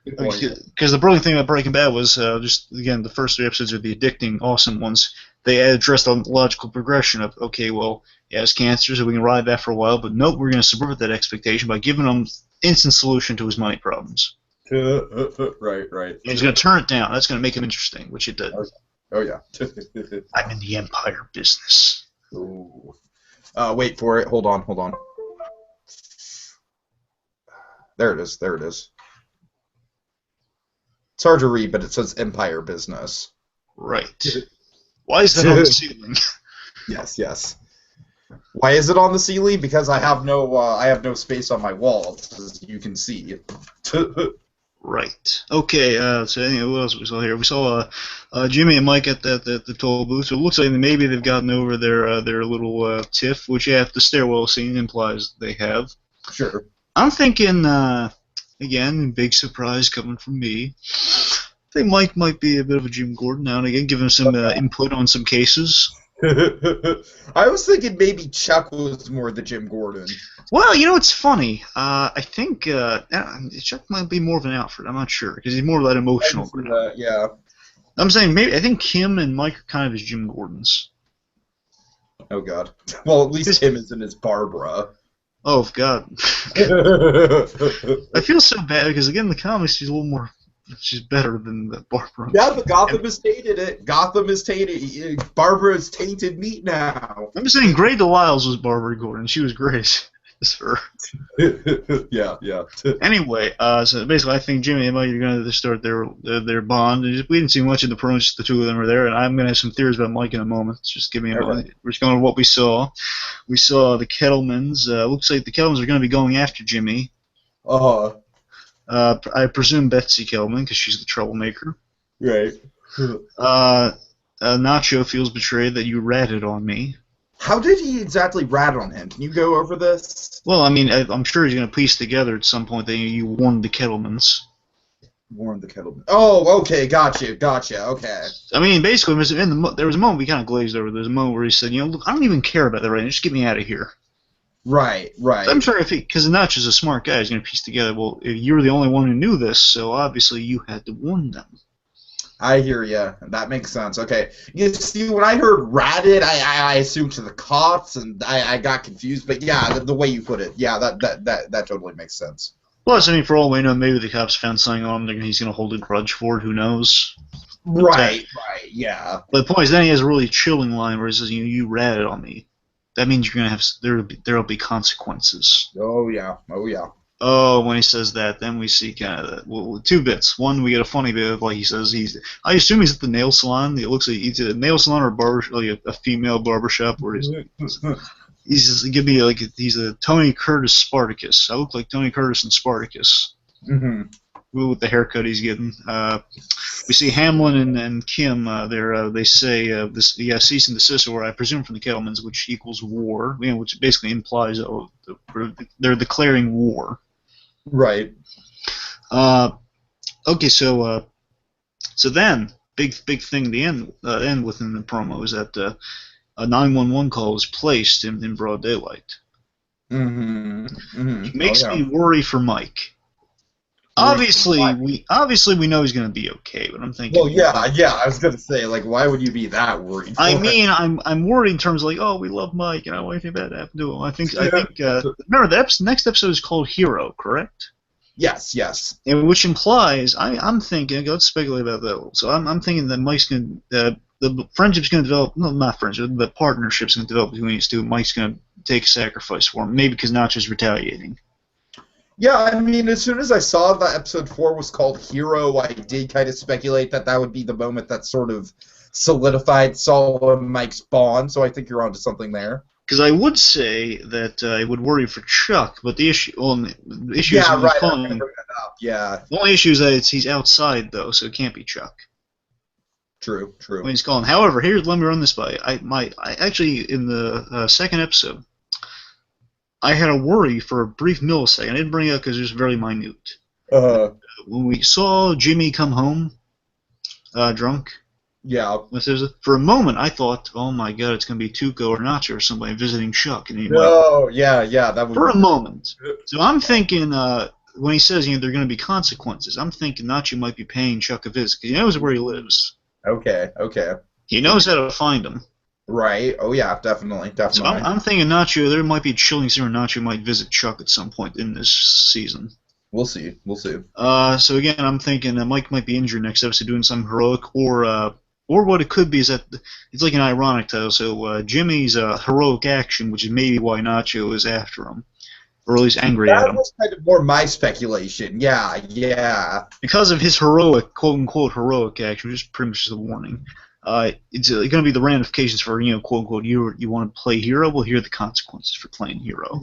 Good point. Because the brilliant thing about Breaking Bad was just again the first 3 episodes are the addicting, awesome ones. They addressed the logical progression of okay, well, he has cancer, so we can ride that for a while, but nope, we're going to subvert that expectation by giving him instant solution to his money problems. Right. And he's going to turn it down. That's going to make him interesting, which it did. Oh yeah. I'm in the empire business. Ooh. Wait for it. Hold on. There it is. It's hard to read, but it says Empire Business. Right. Why is that on the ceiling? Yes. Why is it on the ceiling? Because I have no space on my wall, as you can see. Right. Okay. So anyway, what else we saw here? We saw Jimmy and Mike at the toll booth. So it looks like maybe they've gotten over their little tiff, which the stairwell scene implies they have. Sure. I'm thinking again, big surprise coming from me. I think Mike might be a bit of a Jim Gordon now and again, give him some input on some cases. I was thinking maybe Chuck was more the Jim Gordon. Well, it's funny. I think Chuck might be more of an Alfred. I'm not sure because he's more of that emotional. Yeah. I'm saying maybe I think Kim and Mike are kind of his Jim Gordons. Oh God. Well, at least Kim isn't as Barbara. Oh God. I feel so bad because again, the comics she's a little more. She's better than the Barbara. Yeah, but Gotham has tainted it. Gotham has tainted. Barbara is tainted meat now. I'm just saying, Gray Delisles was Barbara Gordon. She was great. It's her. Yeah. Anyway, so basically, I think Jimmy and Mike are going to start their bond. We didn't see much in the promos; the 2 of them are there, and I'm going to have some theories about Mike in a moment. Just give me a moment. We're just going to what we saw. We saw the Kettlemans. Looks like the Kettlemans are going to be going after Jimmy. I presume Betsy Kettleman, because she's the troublemaker. Right. Nacho feels betrayed that you ratted on me. How did he exactly rat on him? Can you go over this? Well, I mean, I'm sure he's going to piece together at some point that you warned the Kettlemans. Warned the Kettleman. Oh, okay, gotcha, okay. I mean, basically, there was a moment we kind of glazed over. There's a moment where he said, look, I don't even care about that right now. Just get me out of here. Right. So I'm sure because Nacho's a smart guy, he's going to piece together, well, if you're the only one who knew this, so obviously you had to warn them. I hear ya. That makes sense. Okay. You see, when I heard ratted, I assumed to the cops, and I got confused. But yeah, the way you put it, yeah, that totally makes sense. Plus, I mean, for all we know, maybe the cops found something on him he's going to hold a grudge for it. Who knows? Right, yeah. But the point is, then he has a really chilling line where he says, you ratted on me. That means you're going to have there'll be consequences. Oh yeah. Oh, when he says that, then we see kind of 2 bits. One, we get a funny bit of like he says I assume he's at the nail salon. It looks like he's at a nail salon or a barber, like a female barbershop where he's just give me like he's a Tony Curtis Spartacus. I look like Tony Curtis and Spartacus. Mm-hmm. With the haircut he's getting. We see Hamlin and Kim. They say cease and desist, or I presume from the Kettlemans, which equals war. Which basically implies they're declaring war. Right. Okay, so then big thing at the end within the promo is that a 911 call is placed in broad daylight. Mm-hmm. It makes me worry for Mike. Obviously, we know he's going to be okay, but I'm thinking. Well, yeah. I was going to say, like, why would you be that worried? I mean, I'm worried in terms of like, oh, we love Mike, and I don't want anything bad to happen to him. I think. Remember, the next episode is called Hero, correct? Yes. And which implies, I'm thinking. Let's speculate about that. So I'm thinking that Mike's going the friendship's going to develop. No, not friendship. The partnership's going to develop between these two. Mike's going to take a sacrifice for him, maybe because Nacho's retaliating. Yeah, I mean, as soon as I saw that episode 4 was called Hero, I did kind of speculate that would be the moment that sort of solidified Saul and Mike's bond, so I think you're onto something there. Because I would say that I would worry for Chuck, but the issue, the issue is Yeah, when he's right. I was calling. gonna bring that up. Yeah, The only issue is that he's outside though, so it can't be Chuck true, when true. he's calling. However, let me run this by. I actually in the second episode, I had a worry for a brief millisecond. I didn't bring it up because it was very minute. Uh, When we saw Jimmy come home drunk, yeah. for a moment I thought, oh my god, it's going to be Tuco or Nacho or somebody visiting Chuck, and he might. No, yeah, that would For be a moment. So I'm thinking, when he says, there are going to be consequences, I'm thinking Nacho might be paying Chuck a visit, because he knows where he lives. okay. He knows how to find him. Right. Oh yeah, definitely. So I'm thinking Nacho, there might be a chilling scene where Nacho might visit Chuck at some point in this season. We'll see. So again, I'm thinking Mike might be injured next episode doing some heroic, or what it could be is that it's like an ironic title. So Jimmy's heroic action, which is maybe why Nacho is after him, or at least angry at That him. was kind of more my speculation. Yeah. Because of his heroic, quote-unquote, heroic action, which is pretty much just a warning, it's going to be the ramifications for, quote-unquote, you want to play hero, well, here are the consequences for playing hero.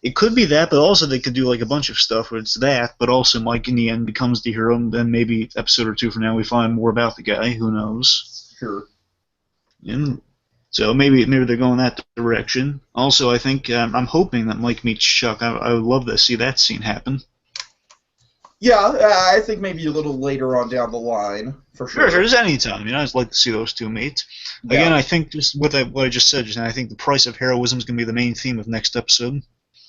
It could be that, but also they could do like a bunch of stuff where it's that, but also Mike in the end becomes the hero, and then maybe episode or two from now we find more about the guy, who knows. Sure. And so maybe they're going that direction. Also, I think, I'm hoping that Mike meets Chuck. I would love to see that scene happen. Yeah, I think maybe a little later on down the line, for sure. Sure, just any time. I'd just like to see those two meet. Yeah. Again, I think just what I just said just now, I think the price of heroism is going to be the main theme of next episode.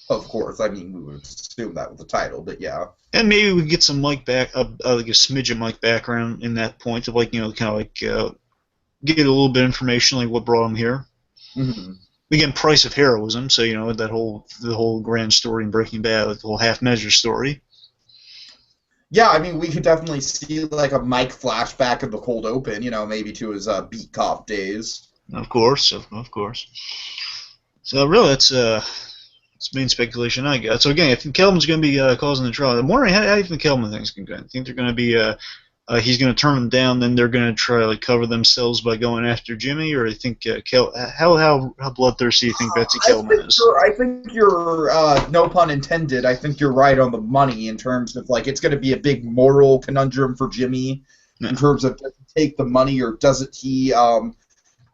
Of course, I mean, we would assume that with the title, but yeah. And maybe we get some Mike like a smidge of Mike background in that point of kind of get a little bit of information like what brought him here. Mm-hmm. Again, price of heroism. So the whole grand story in Breaking Bad, like the whole half measure story. Yeah, I mean, we could definitely see like a Mike flashback of the cold open, maybe to his beat cop days. Of course. So really, that's main speculation I got. So again, I think Kelvin's going to be causing the trial. I'm wondering how do you think Kelvin thing's going to go? I think they're going to be he's going to turn them down, then they're going to try to cover themselves by going after Jimmy, or I think how bloodthirsty do you think Betsy Kelvin is? I think you're no pun intended. I think you're right on the money in terms of like it's going to be a big moral conundrum for Jimmy in terms of does he take the money or doesn't he?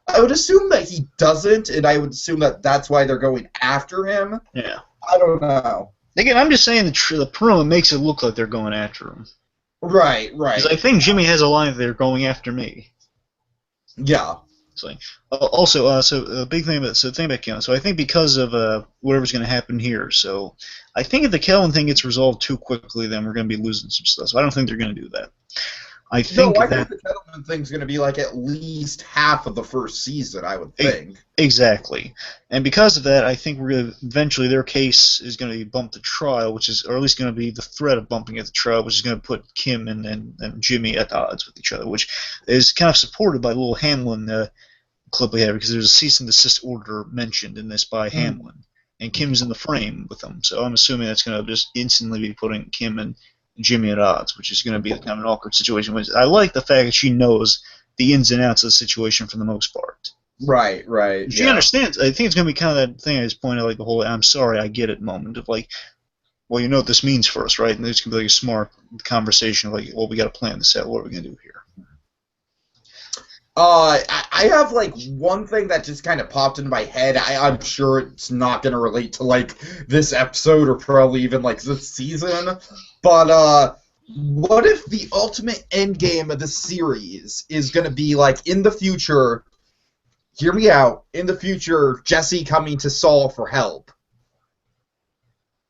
I would assume that he doesn't, and I would assume that that's why they're going after him. Yeah. I don't know. Again, I'm just saying the promo makes it look like they're going after him. Right. Because I think Jimmy has a line that they're going after me. Yeah. So, also, big thing about Kelvin. So I think because of whatever's going to happen here, so I think if the Kelvin thing gets resolved too quickly, then we're going to be losing some stuff. So I don't think they're going to do that. I think the Kettleman thing's going to be like at least half of the first season, I would think. Exactly. And because of that, I think we're going to eventually their case is going to be bumped to trial, or at least going to be the threat of bumping it to trial, which is going to put Kim and Jimmy at odds with each other, which is kind of supported by the little Hamlin clip we have, because there's a cease and desist order mentioned in this by Hamlin, and Kim's in the frame with them. So I'm assuming that's going to just instantly be putting Kim and Jimmy at odds, which is going to be kind of an awkward situation. I like the fact that she knows the ins and outs of the situation for the most part. Right. She understands. I think it's going to be kind of that thing I just pointed out, like the whole "I'm sorry, I get it" moment of like, well, you know what this means for us, right? And it's going to be like a smart conversation of like, well, we got to plan this out. What are we going to do here? I have like one thing that just kind of popped into my head. I'm sure it's not going to relate to like this episode or probably even like this season, but what if the ultimate end game of the series is going to be like in the future? Hear me out. In the future, Jesse coming to Saul for help.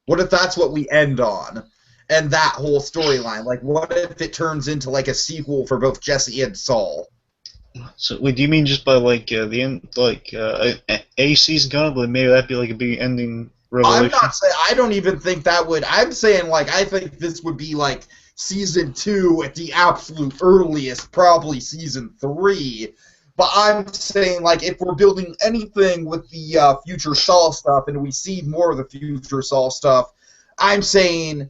What if that's what we end on? And that whole storyline. Like, what if it turns into like a sequel for both Jesse and Saul? So, wait, do you mean just by like the end, like a season kind of? Like maybe that'd be like a big ending revelation. I'm not saying. I don't even think that would. I'm saying like I think this would be like season 2 at the absolute earliest, probably season 3. But I'm saying like if we're building anything with the future Saul stuff, and we see more of the future Saul stuff, I'm saying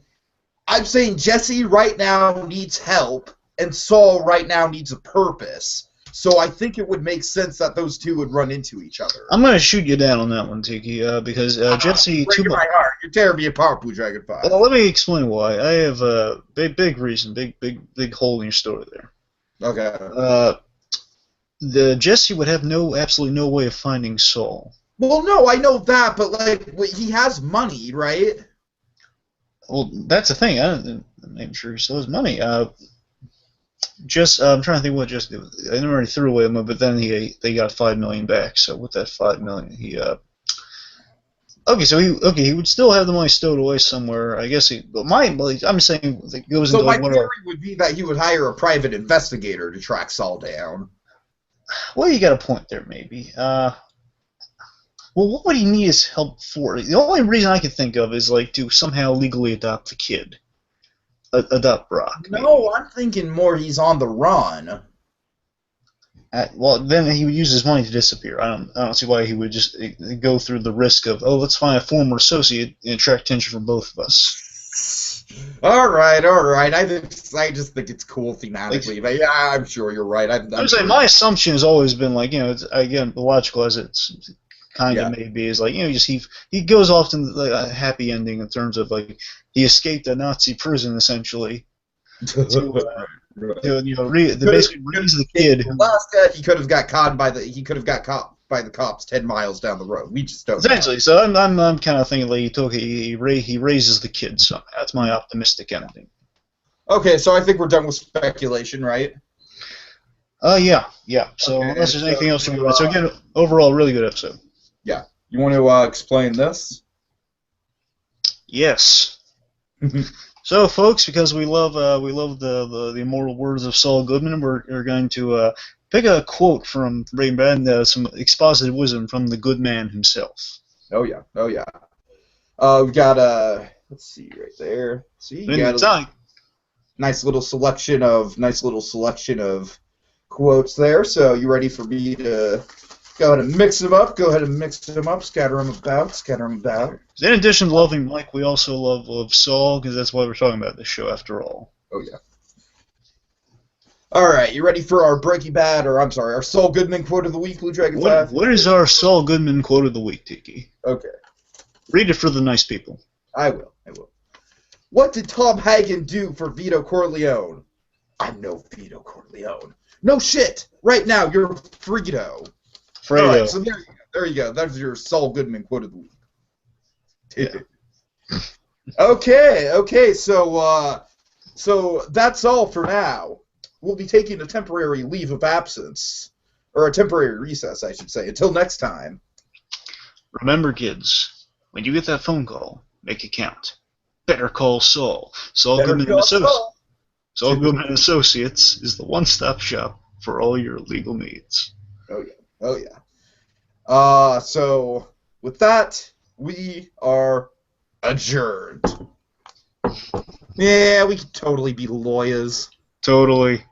Jesse right now needs help, and Saul right now needs a purpose. So I think it would make sense that those two would run into each other. I'm going to shoot you down on that one, Tiki, because Jesse... Breaking my heart. You're tearing me apart, BlueDragonFive. Well, let me explain why. I have a big reason, big hole in your story there. Okay. The Jesse would have absolutely no way of finding Saul. Well, no, I know that, but like he has money, right? Well, that's the thing. I'm not sure he still has money. I'm trying to think what Jesse did. I never already threw away money, but then they got $5 million back. So with that $5 million, he he would still have the money stowed away somewhere. I guess I'm saying it goes so into my theory would be that he would hire a private investigator to track Saul down. Well, you got a point there, maybe. Well, what would he need his help for? The only reason I can think of is like to somehow legally adopt the kid, adopt Brock. No, maybe. I'm thinking more he's on the run. Well, then he would use his money to disappear. I don't see why he would just go through the risk of let's find a former associate and attract attention from both of us. All right. I just think it's cool thematically, but yeah, I'm sure you're right. I'm saying my assumption has always been like again logical as it's kind of maybe is like he goes off to like a happy ending in terms of like he escaped a Nazi prison essentially. Basically raise the kid. Last he could have got caught by the cops 10 miles down the road. We just don't. Essentially, so I'm kind of thinking like he raises the kid somehow. That's my optimistic ending. Okay, so I think we're done with speculation, right? Yeah. So okay, unless there's anything else you want to so again, overall, really good episode. Yeah. You want to explain this? Yes. So, folks, because we love the immortal words of Saul Goodman, we're going to pick a quote from Breaking Bad, some expositive wisdom from the good man himself. Oh yeah. We've got let's see right there. See, you got a nice little selection of quotes there. So, you ready for me to go ahead and mix them up? Scatter them about. In addition to loving Mike, we also love Saul, because that's why we're talking about this show, after all. Oh, yeah. All right, you ready for our our Saul Goodman quote of the week, BlueDragonFive? What is our Saul Goodman quote of the week, Tiki? Okay. Read it for the nice people. I will. What did Tom Hagen do for Vito Corleone? I'm no Vito Corleone. No shit! Right now, you're Fredo. All right, so there you go. That's your Saul Goodman quote of the week. Yeah. Okay. So that's all for now. We'll be taking a temporary leave of absence, or a temporary recess, I should say. Until next time. Remember, kids, when you get that phone call, make it count. Better call Saul. Saul Goodman and Associates is the one-stop shop for all your legal needs. Oh yeah. So with that, we are adjourned. Yeah, we could totally be lawyers. Totally.